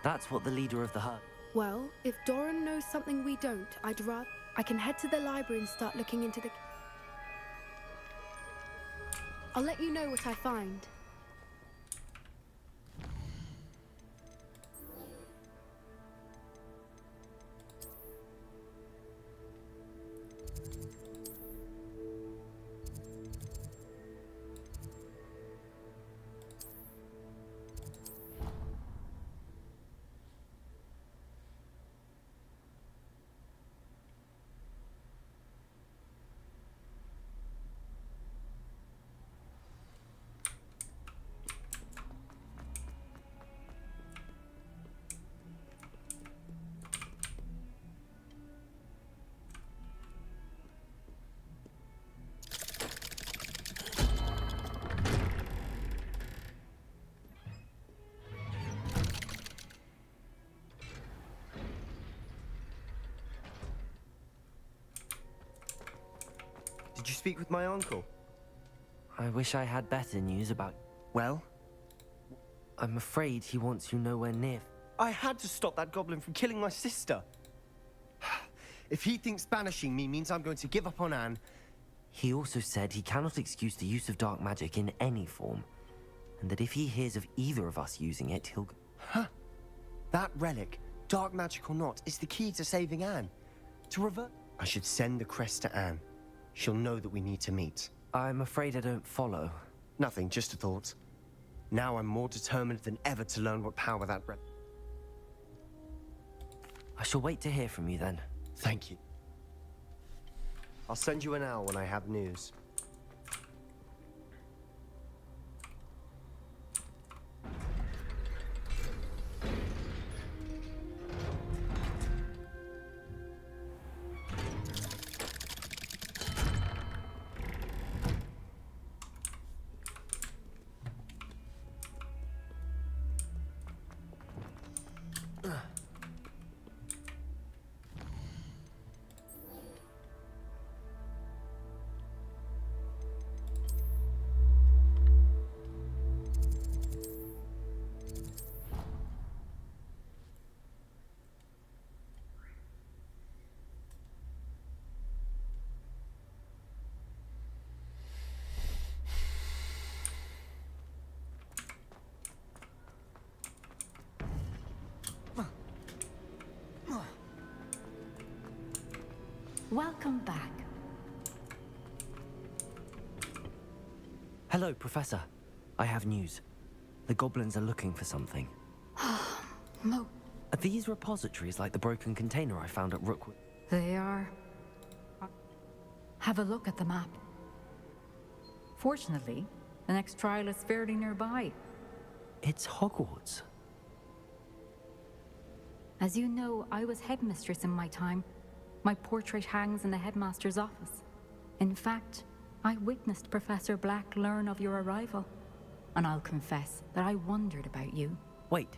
That's what the leader of the herd... Well, if Doran knows something we don't, I'd rather... I can head to the library and start looking into the... I'll let you know what I find. Did you speak with my uncle? I wish I had better news about... Well? I'm afraid he wants you nowhere near. I had to stop that goblin from killing my sister. If he thinks banishing me means I'm going to give up on Anne... He also said he cannot excuse the use of dark magic in any form, and that if he hears of either of us using it, he'll... Huh. That relic, dark magic or not, is the key to saving Anne. To revert... I should send the crest to Anne. She'll know that we need to meet. I'm afraid I don't follow. Nothing, just a thought. Now I'm more determined than ever to learn what power that I shall wait to hear from you then. Thank you. I'll send you an owl when I have news. Welcome back. Hello, Professor. I have news. The goblins are looking for something. Mo. Are these repositories like the broken container I found at Rookwood? They are. Have a look at the map. Fortunately, the next trial is fairly nearby. It's Hogwarts. As you know, I was headmistress in my time. My portrait hangs in the headmaster's office. In fact, I witnessed Professor Black learn of your arrival. And I'll confess that I wondered about you. Wait,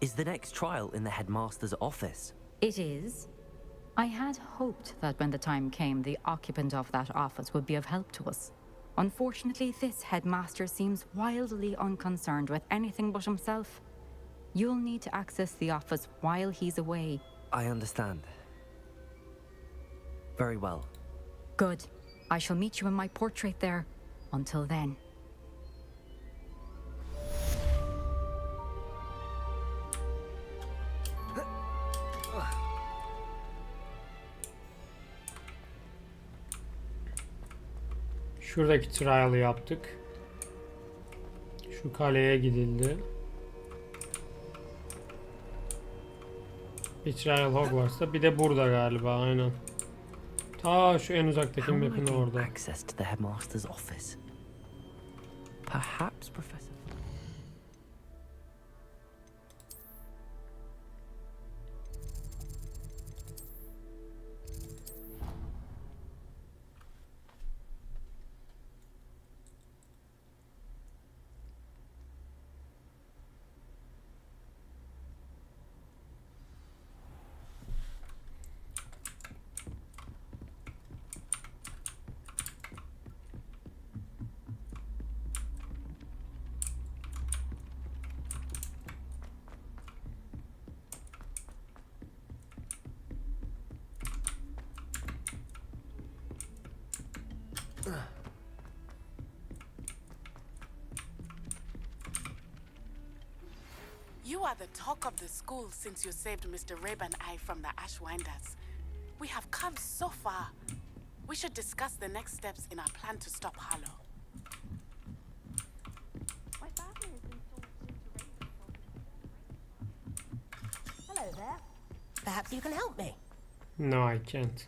is the next trial in the headmaster's office? It is. I had hoped that when the time came, the occupant of that office would be of help to us. Unfortunately, this headmaster seems wildly unconcerned with anything but himself. You'll need to access the office while he's away. I understand. Very well. Good. I shall meet you in my portrait there. Until then. Şuradaki trial'ı yaptık. Şu kaleye gidildi. Bir trial Hogwarts'ta, bir de burada galiba, aynen. Ta şu en uzaktaki map'in orada. Access to the headmaster's office. Perhaps Professor. You are the talk of the school since you saved Mr. Rabe and I from the Ashwinders. We have come so far. We should discuss the next steps in our plan to stop Harlow. Hello there. Perhaps you can help me. No, I can't.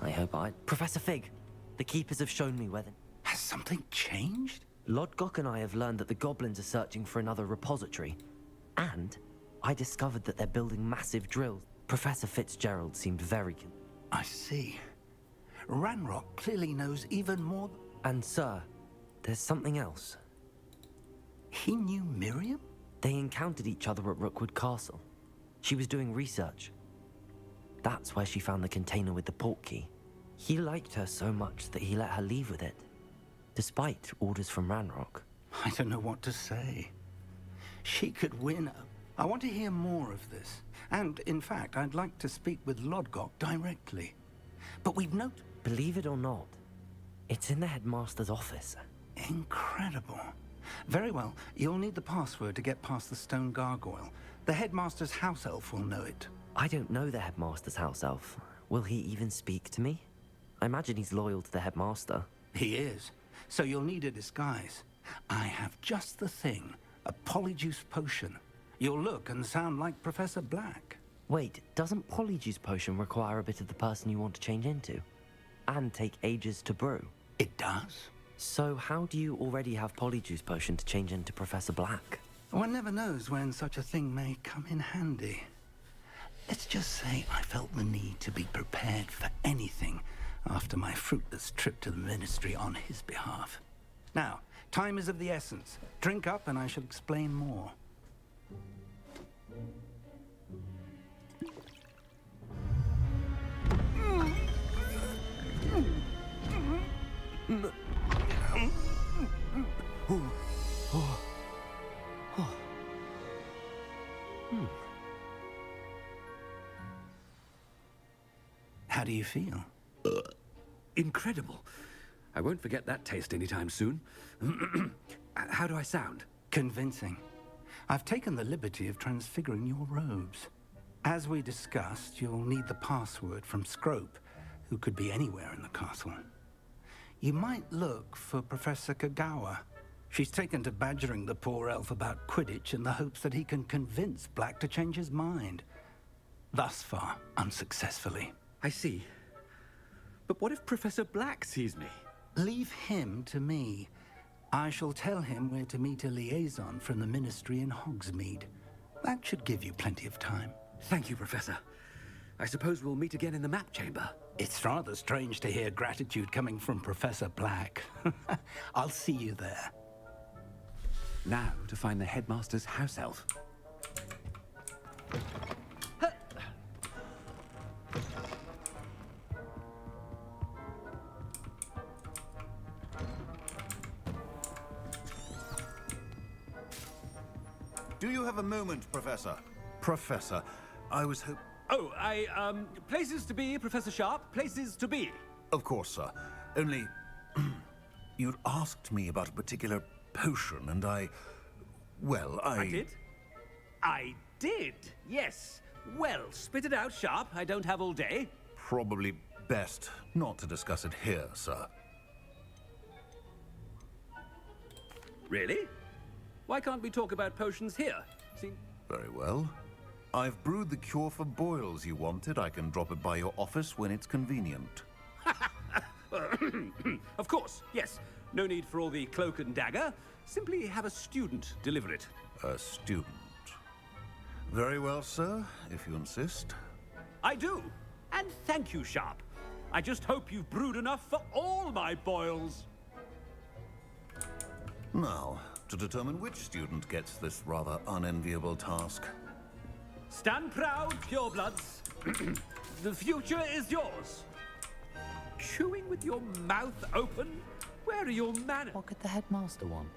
I hope Professor Fig, The keepers have shown me where the... Has something changed? Lodgok and I have learned that the goblins are searching for another repository. And I discovered that they're building massive drills. Professor Fitzgerald seemed very... I see. Ranrock clearly knows even more... And sir, there's something else. He knew Miriam? They encountered each other at Rookwood Castle. She was doing research. That's where she found the container with the port key. He liked her so much that he let her leave with it, despite orders from Ranrock. I don't know what to say. She could win. I want to hear more of this. And, in fact, I'd like to speak with Lodgok directly. But we've noted... Believe it or not, it's in the headmaster's office. Incredible. Very well. You'll need the password to get past the stone gargoyle. The headmaster's house elf will know it. I don't know the headmaster's house elf. Will he even speak to me? I imagine he's loyal to the headmaster. He is. So you'll need a disguise. I have just the thing. A polyjuice potion. You'll look and sound like Professor Black. Wait, doesn't Polyjuice Potion require a bit of the person you want to change into? And take ages to brew? It does. So how do you already have Polyjuice Potion to change into Professor Black? One never knows when such a thing may come in handy. Let's just say I felt the need to be prepared for anything after my fruitless trip to the Ministry on his behalf. Now, time is of the essence. Drink up and I shall explain more. How do you feel? Incredible. I won't forget that taste anytime soon. How do I sound? Convincing. I've taken the liberty of transfiguring your robes. As we discussed, you'll need the password from Scrope, who could be anywhere in the castle. You might look for Professor Kagawa. She's taken to badgering the poor elf about Quidditch in the hopes that he can convince Black to change his mind. Thus far, unsuccessfully. I see. But what if Professor Black sees me? Leave him to me. I shall tell him where to meet a liaison from the Ministry in Hogsmeade. That should give you plenty of time. Thank you, Professor. I suppose we'll meet again in the map chamber. It's rather strange to hear gratitude coming from Professor Black. I'll see you there. Now to find the headmaster's house elf. Do you have a moment, Professor? Professor, I was hoping... Oh, places to be, Professor Sharp, places to be. Of course, sir. Only... you'd asked me about a particular potion, and well, I did? I did, yes. Well, spit it out, Sharp. I don't have all day. Probably best not to discuss it here, sir. Really? Why can't we talk about potions here? See? Very well. I've brewed the cure for boils you wanted. I can drop it by your office when it's convenient. Of course, yes. No need for all the cloak and dagger. Simply have a student deliver it. A student? Very well, sir, if you insist. I do. And thank you, Sharp. I just hope you've brewed enough for all my boils. Now, to determine which student gets this rather unenviable task. Stand proud, purebloods. The future is yours. Chewing with your mouth open? Where are your manners? What could the headmaster want?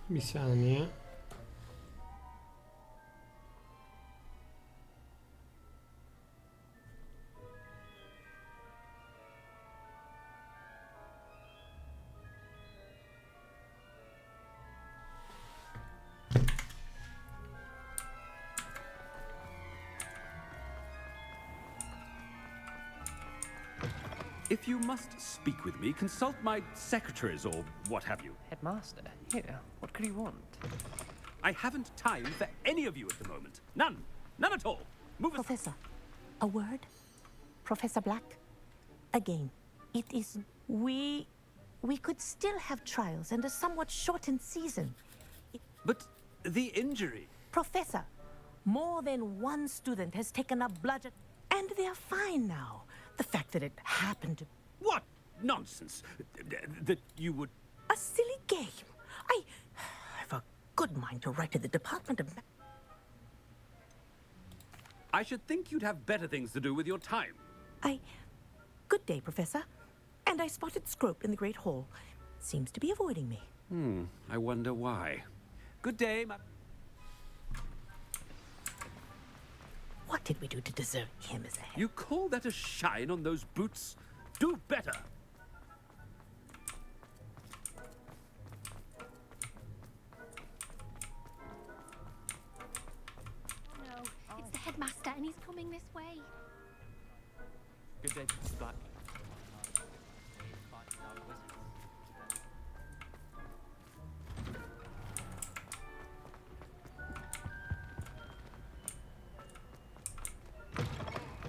Bir saniye. If you must speak with me, consult my secretaries or what have you. Headmaster? Here, what could he want? I haven't time for any of you at the moment. None. None at all. Move it. Professor, a word? Professor Black? Again, it is... We could still have trials and a somewhat shortened season. But the injury... Professor, more than one student has taken up bludgeon, and they're fine now. The fact that it happened to... What nonsense! That you would... A silly game. I've a good mind to write to the Department of... I should think you'd have better things to do with your time. Good day, Professor. And I spotted Scrope in the Great Hall. Seems to be avoiding me. I wonder why. Good day, my... What did we do to deserve him as a head? You call that a shine on those boots? Do better! No, it's the headmaster and he's coming this way. Good day, Mr. Black.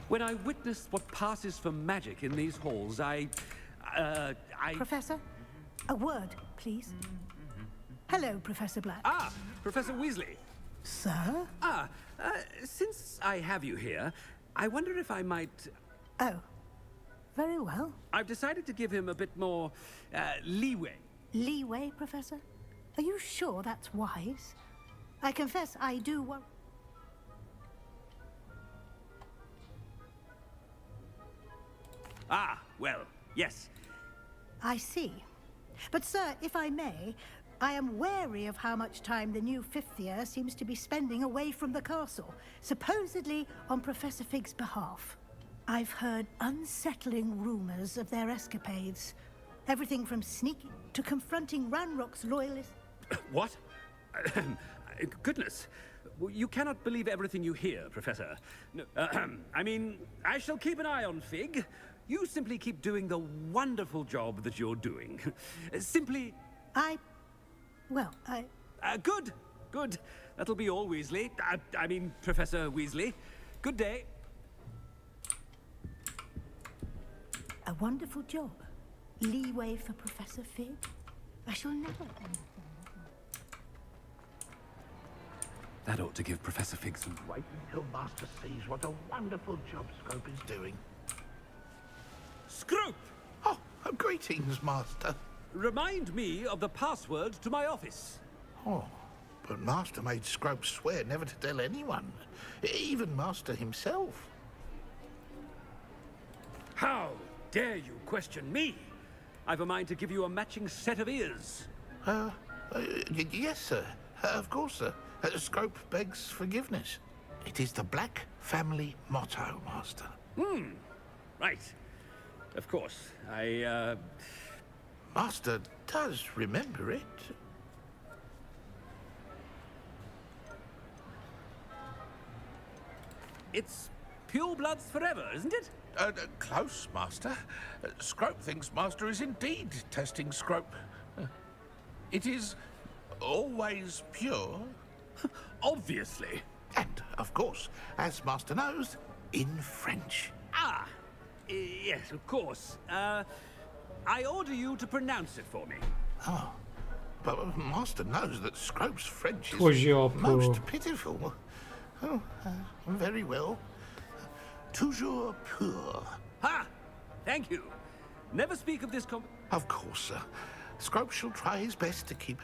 When I witness what passes for magic in these halls, I... Professor, a word, please. Hello, Professor Black. Ah, Professor Weasley. Sir? Since I have you here, I wonder if I might... Oh, very well. I've decided to give him a bit more, leeway. Leeway, Professor? Are you sure that's wise? I confess I do worry. Ah, well, yes. I see. But, sir, if I may, I am wary of how much time the new fifth year seems to be spending away from the castle, supposedly on Professor Fig's behalf. I've heard unsettling rumors of their escapades. Everything from sneaking to confronting Ranrock's loyalists. What? Goodness. You cannot believe everything you hear, Professor. No, I mean, I shall keep an eye on Fig. You simply keep doing the wonderful job that you're doing. Simply... Good, good. That'll be all, Weasley. I mean, Professor Weasley. Good day. A wonderful job. Leeway for Professor Fig. I shall never... That ought to give Professor Fig some... Wait until Master sees what a wonderful job Scrope is doing. Scrope! Oh, greetings, Master. Remind me of the password to my office. Oh, but Master made Scrope swear never to tell anyone, even Master himself. How dare you question me? I've a mind to give you a matching set of ears. Yes, sir. Of course, sir. Scrope begs forgiveness. It is the Black family motto, Master. Right. Of course. Master does remember it. It's pure bloods forever, isn't it? Close, Master. Scrope thinks Master is indeed testing Scrope. It is always pure. Obviously. And, of course, as Master knows, in French. Ah! Yes, of course. I order you to pronounce it for me. Oh. But Master knows that Scrope's French is Toujours most pitiful. Oh, very well. Toujours pur. Ha! Thank you. Never speak of this Of course, sir. Scrope shall try his best to keep...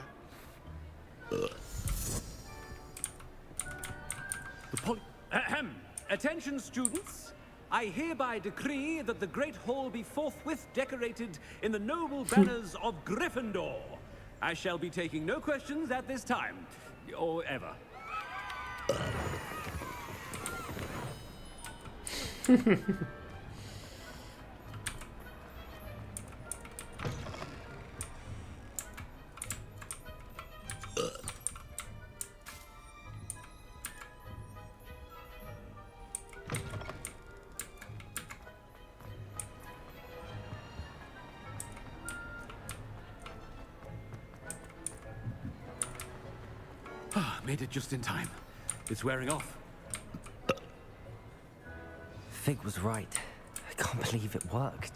Attention, students. I hereby decree that the Great Hall be forthwith decorated in the noble banners of Gryffindor. I shall be taking no questions at this time, or ever. Made it just in time. It's wearing off. Fig was right. I can't believe it worked.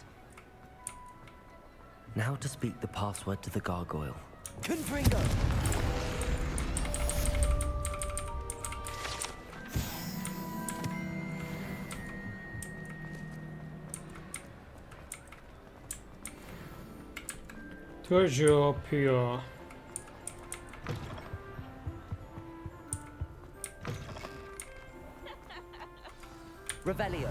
Now to speak the password to the gargoyle. Confringo! Toujours pure. Revelio.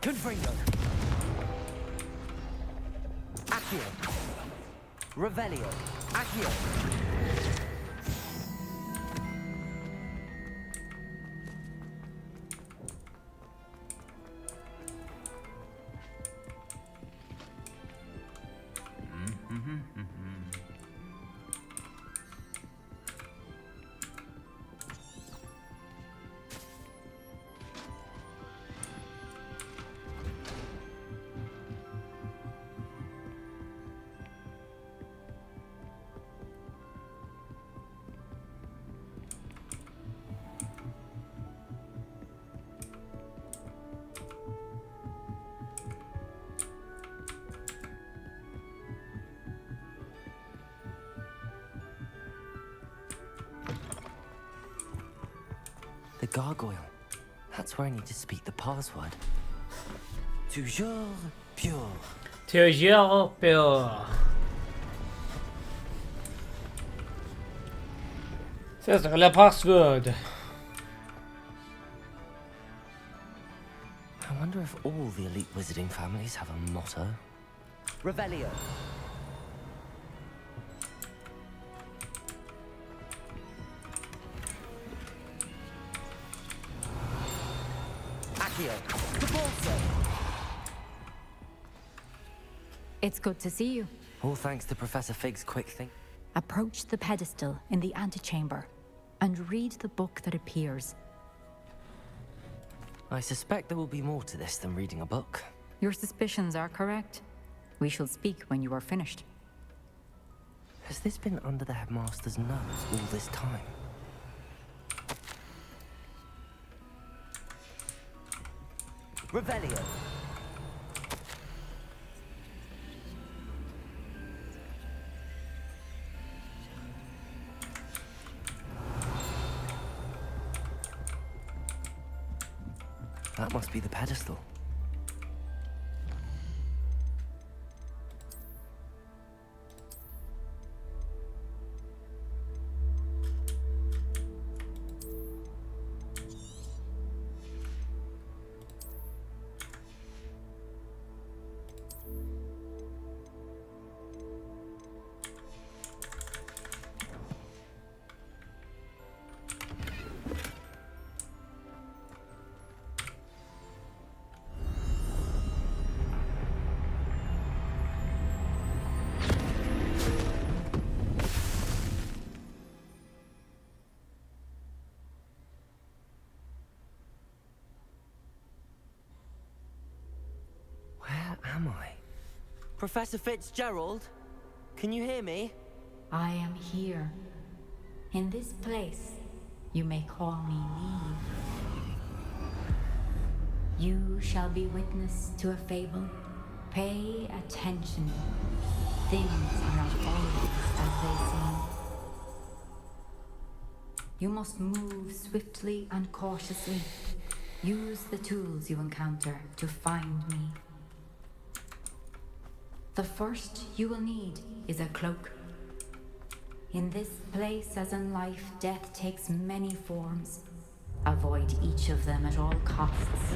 Confringo. Accio. Revelio. Accio. The gargoyle. That's where I need to speak the password. Toujours pure. Toujours pure. C'est le password. I wonder if all the elite wizarding families have a motto. Revelio. Accio. Repulso. It's good to see you. All thanks to Professor Fig's quick think. Approach the pedestal in the antechamber and read the book that appears. I suspect there will be more to this than reading a book. Your suspicions are correct. We shall speak when you are finished. Has this been under the headmaster's nose all this time? Revelio. That must be the pedestal. Am I? Professor Fitzgerald? Can you hear me? I am here. In this place, you may call me Neve. You shall be witness to a fable. Pay attention. Things are not always as they seem. You must move swiftly and cautiously. Use the tools you encounter to find me. The first you will need is a cloak. In this place, as in life, death takes many forms. Avoid each of them at all costs.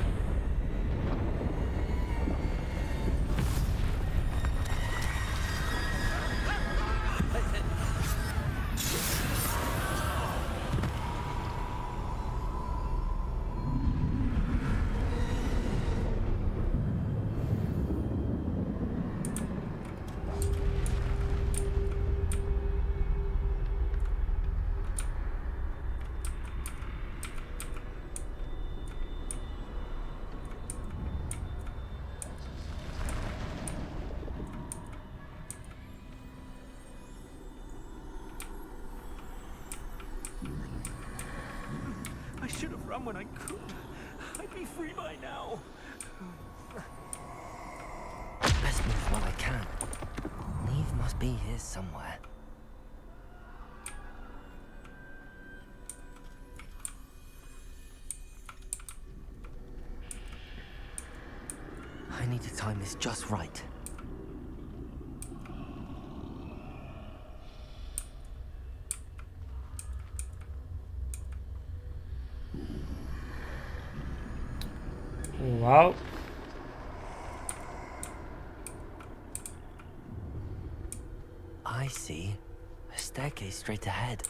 I should have run when I could. I'd be free by now. Best move while I can. Neve must be here somewhere. I need to time this just right. Wow. I see. A staircase straight ahead.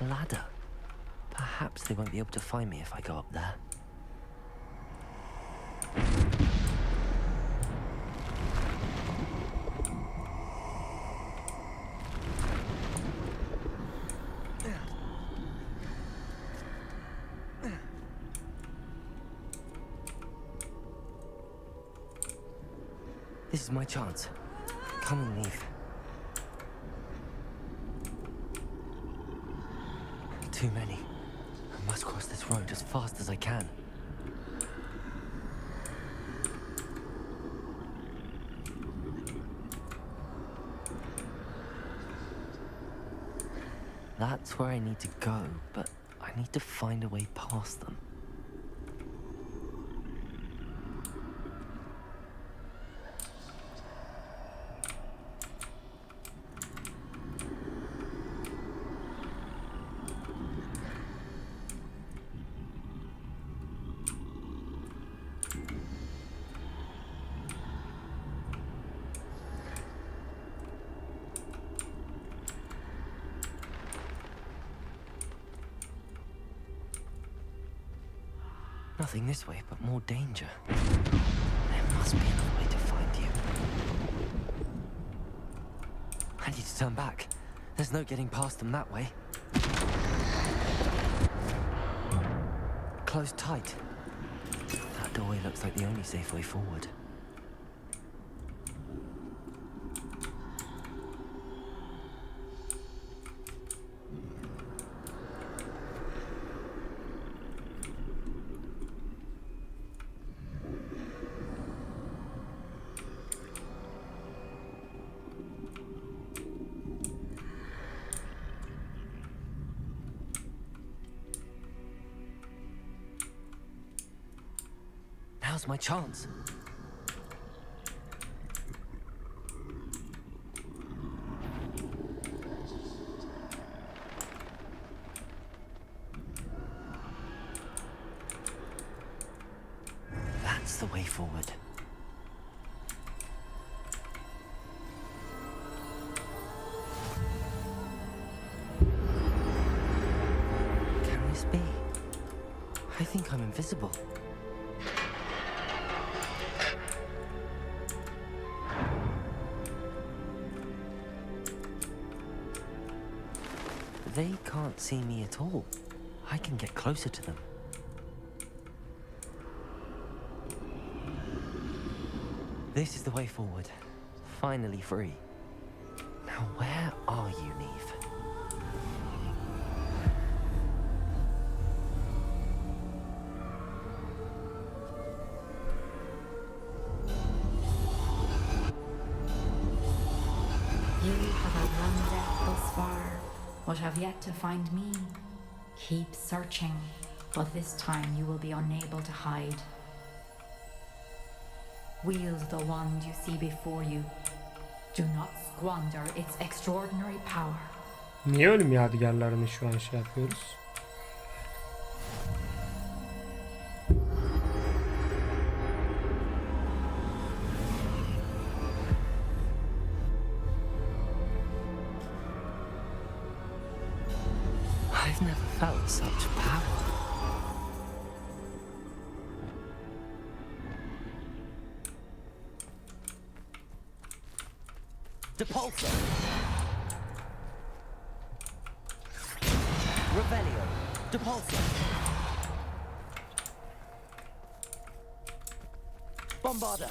Ladder. Perhaps they won't be able to find me if I go up there. This is my chance. Come and leave. Too many. I must cross this road as fast as I can. That's where I need to go, but I need to find a way past them. Nothing this way, but more danger. There must be another way to find you. I need to turn back. There's no getting past them that way. Closed tight. That doorway looks like the only safe way forward. Now's my chance. That's the way forward. Can this be? I think I'm invisible. They can't see me at all. I can get closer to them. This is the way forward. Finally free. Now where are you, Neve? but have yet to find me. Keep searching, but this time you will be unable to hide. Wield the wand you see before you. Do not squander its extraordinary power. Niye ölüm yadigarlarını şu an şey yapıyoruz? I've never felt such power. Depulso. Revelio. Depulso. Bombarda.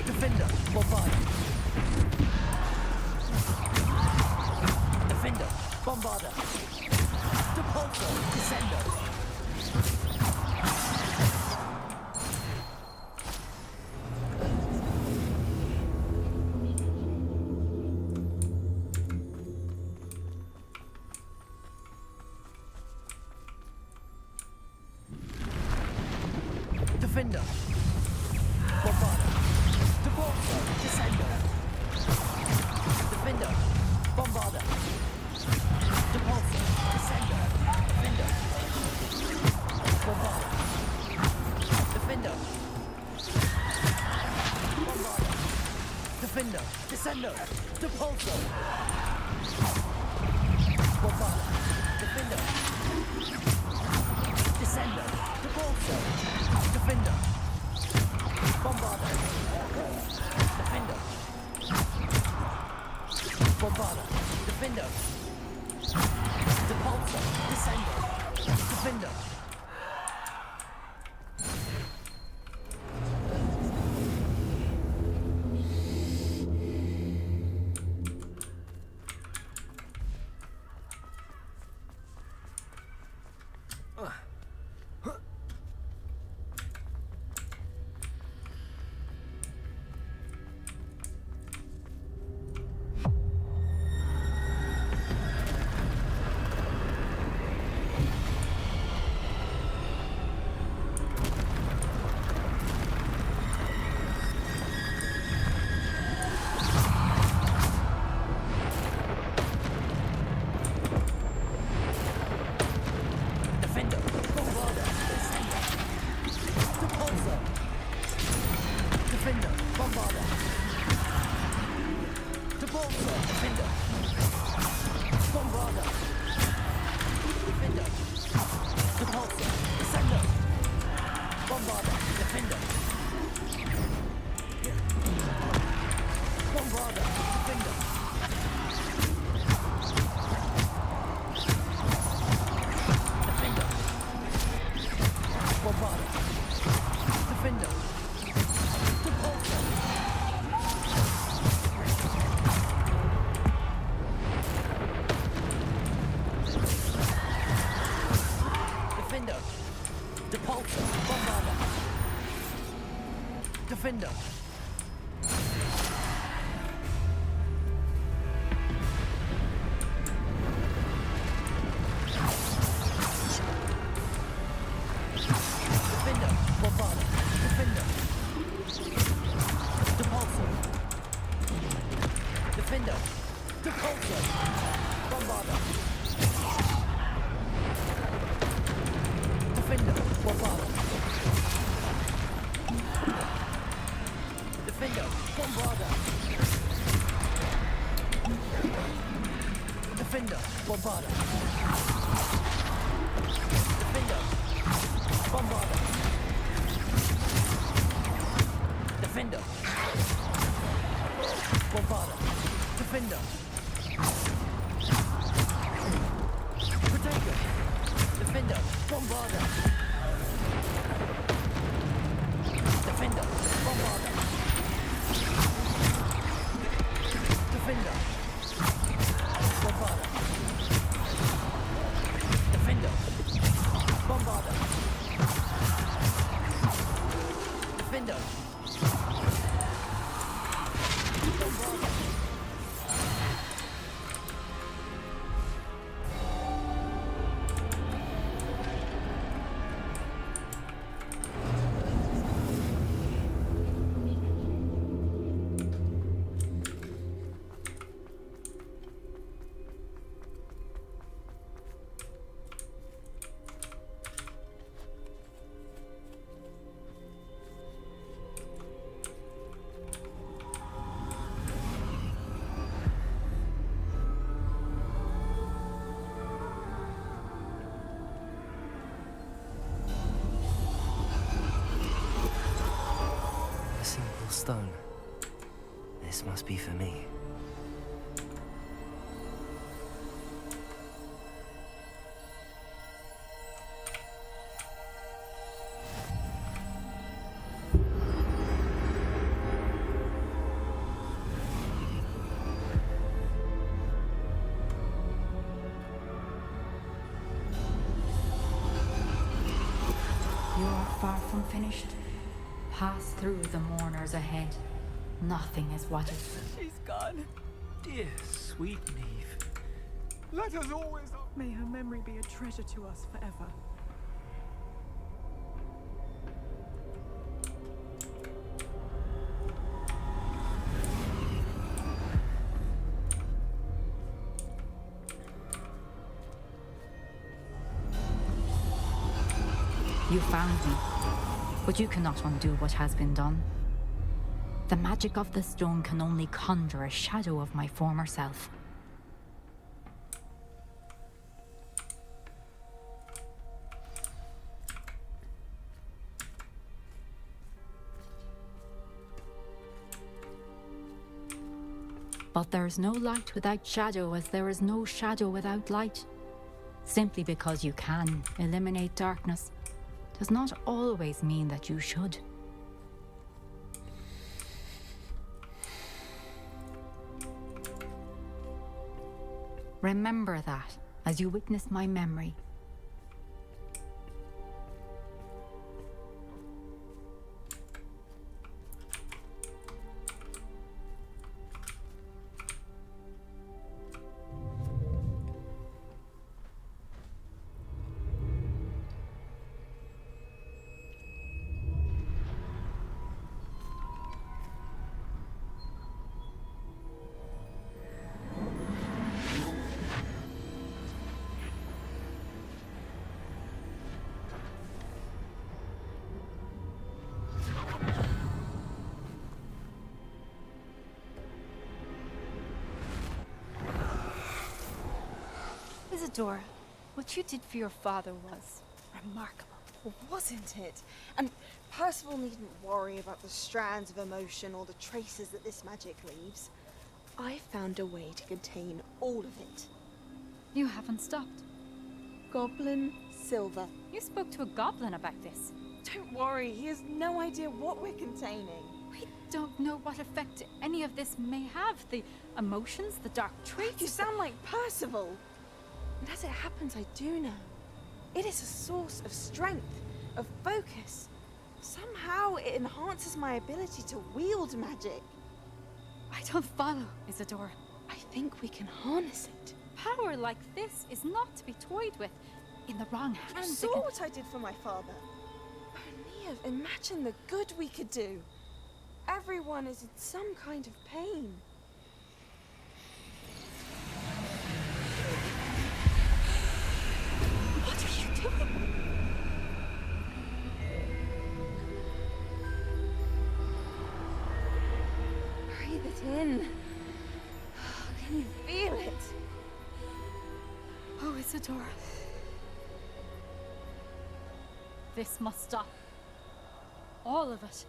Defender, Bombarda. Defender, Bombarda. Depulso, Descendo. Defender, Bombarda. Depulso, Descendo. Defender, Bombarda. Depulso, Descendo. Defender, Bombarda. Defender, Bombarda. Defender, Descendo. Depulso. Bombarda. Defender. Descendo. Depulso. Defender. Bombarda. Defender. Bombarda. Defender. Depulso. Descendo. Defender. Defender. Bombarda. Descendo. Depulso. Defender. Bombarda. Depulso. Defender. Bombarda. Defender. Depulso. Descendo. Bombarda. Defender. Bombarda. Defender. Defender. Bombarda. Defender. Depulso. Defender. Depulso. Bombarda. Defender. Defender. Bombarda. Defender. Depulso. Defender. Depulso. Bombarda. Defender. Bombarda. Defender. Bombarda. Defender. Bombarda. Defender. Bombarda. Defender. Bombarda. Defender. Protector. Defender. Bombarda. Defender. Bombarda. stone. This must be for me. You are far from finished. Pass through the mourners ahead. Nothing is what it. She's gone. Dear sweet Neve. Let us always... May her memory be a treasure to us forever. You found me, but you cannot undo what has been done. The magic of the stone can only conjure a shadow of my former self. But there is no light without shadow, as there is no shadow without light. Simply because you can eliminate darkness does not always mean that you should. Remember that as you witness my memory. Isadora, what you did for your father was remarkable, wasn't it? And Percival needn't worry about the strands of emotion or the traces that this magic leaves. I found a way to contain all of it. You haven't stopped. Goblin Silver. You spoke to a goblin about this. Don't worry, he has no idea what we're containing. We don't know what effect any of this may have. The emotions, the dark traits. You sound like Percival. And as it happens, I do know. It is a source of strength, of focus. Somehow it enhances my ability to wield magic. I don't follow, Isadora. I think we can harness it. Power like this is not to be toyed with. In the wrong hands. You saw what I did for my father. Oh, Neve, imagine the good we could do. Everyone is in some kind of pain. What are you doing? Breathe it in. Can you feel it? Oh, Isadora. This must stop. All of it.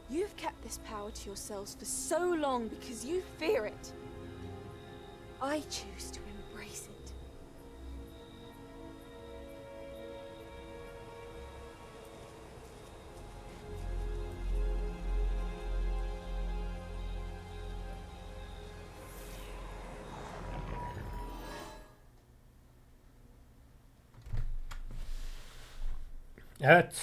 You've kept this power to yourselves for so long because you fear it. I choose to embrace it. Evet.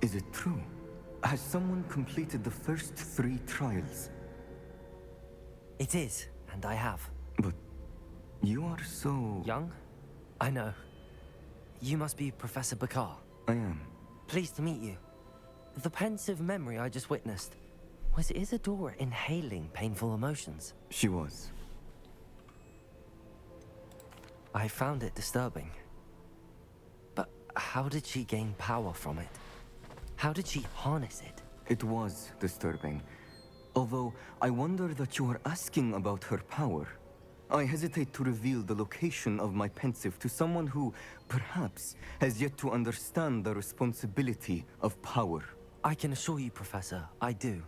Is it true? Has someone completed the first 3 trials? It is, and I have. But you are so... Young? I know. You must be Professor Bakar. I am. Pleased to meet you. The pensive memory I just witnessed, was Isadora inhaling painful emotions? She was. I found it disturbing. But how did she gain power from it? How did she harness it? It was disturbing. Although I wonder that you are asking about her power. I hesitate to reveal the location of my pensive to someone who, perhaps, has yet to understand the responsibility of power. I can assure you, Professor, I do.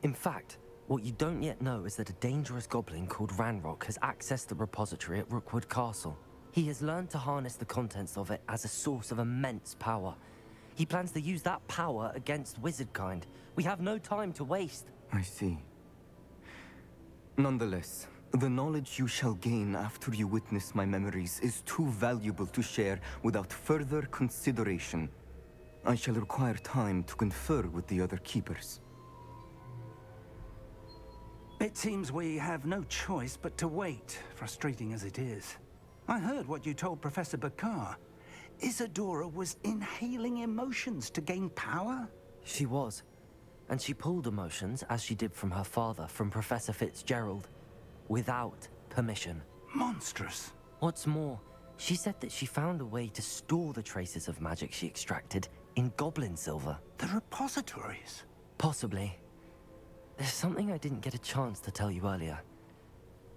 In fact, what you don't yet know is that a dangerous goblin called Ranrock has accessed the repository at Rookwood Castle. He has learned to harness the contents of it as a source of immense power. He plans to use that power against wizardkind. We have no time to waste. I see. Nonetheless, the knowledge you shall gain after you witness my memories is too valuable to share without further consideration. I shall require time to confer with the other keepers. It seems we have no choice but to wait, frustrating as it is. I heard what you told Professor Bakar. Isadora was inhaling emotions to gain power? She was. And she pulled emotions, as she did from her father, from Professor Fitzgerald, without permission. Monstrous. What's more, she said that she found a way to store the traces of magic she extracted in goblin silver. The repositories? Possibly. There's something I didn't get a chance to tell you earlier.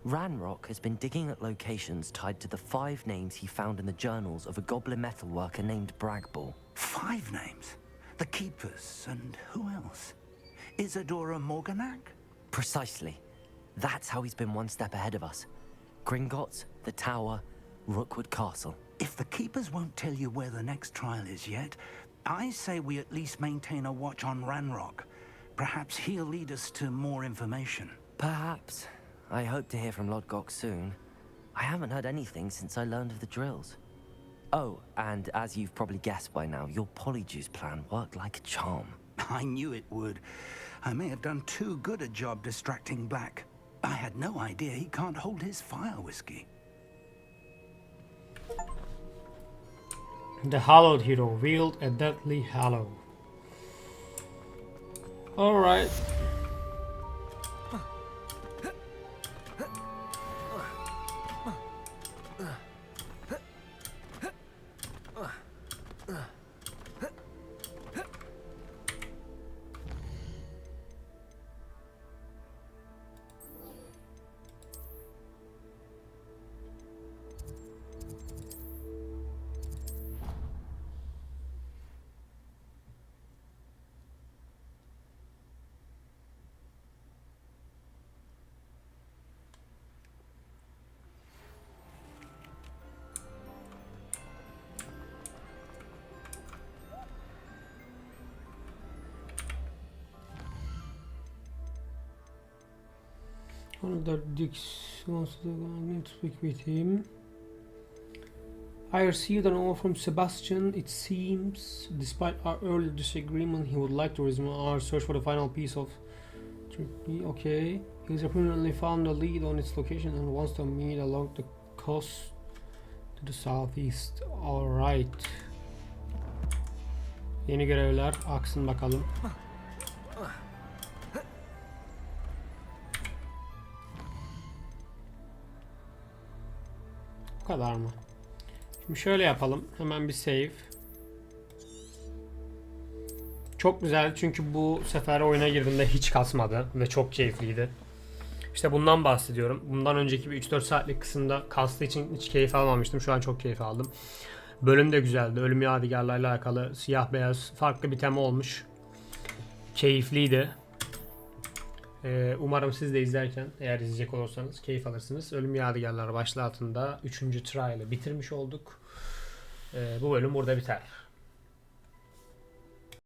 Ranrock has been digging at locations tied to the 5 names he found in the journals of a goblin metalworker named Bragball. 5 names? The Keepers, and who else? Isadora Morganac? Precisely. That's how he's been one step ahead of us. Gringotts, the Tower, Rookwood Castle. If the Keepers won't tell you where the next trial is yet, I say we at least maintain a watch on Ranrock. Perhaps he'll lead us to more information. Perhaps. I hope to hear from Lodgok soon. I haven't heard anything since I learned of the drills. Oh, and as you've probably guessed by now, your Polyjuice plan worked like a charm. I knew it would. I may have done too good a job distracting Black. I had no idea he can't hold his fire whiskey. The Hallowed Hero wield a deadly hallow. Alright. One of the dicks wants to speak with him. I received an offer from Sebastian. It seems, despite our earlier disagreement, he would like to resume our search for the final piece of... Okay. He's apparently found a lead on its location and wants to meet along the coast to the southeast. Alright. Yeni görevler aksın bakalım. Bu kadar mı? Şimdi şöyle yapalım. Hemen bir save. Çok güzel çünkü bu sefer oyuna girdiğimde hiç kasmadı ve çok keyifliydi. İşte bundan bahsediyorum. Bundan önceki bir 3-4 saatlik kısımda kastığı için hiç keyif almamıştım. Şu an çok keyif aldım. Bölüm de güzeldi. Ölüm Yadigarlarıyla alakalı siyah beyaz farklı bir tema olmuş. Keyifliydi. Umarım siz de izlerken, eğer izleyecek olursanız keyif alırsınız. Ölüm Yadigarları başlığı altında 3. trial'ı bitirmiş olduk. Bu bölüm burada biter.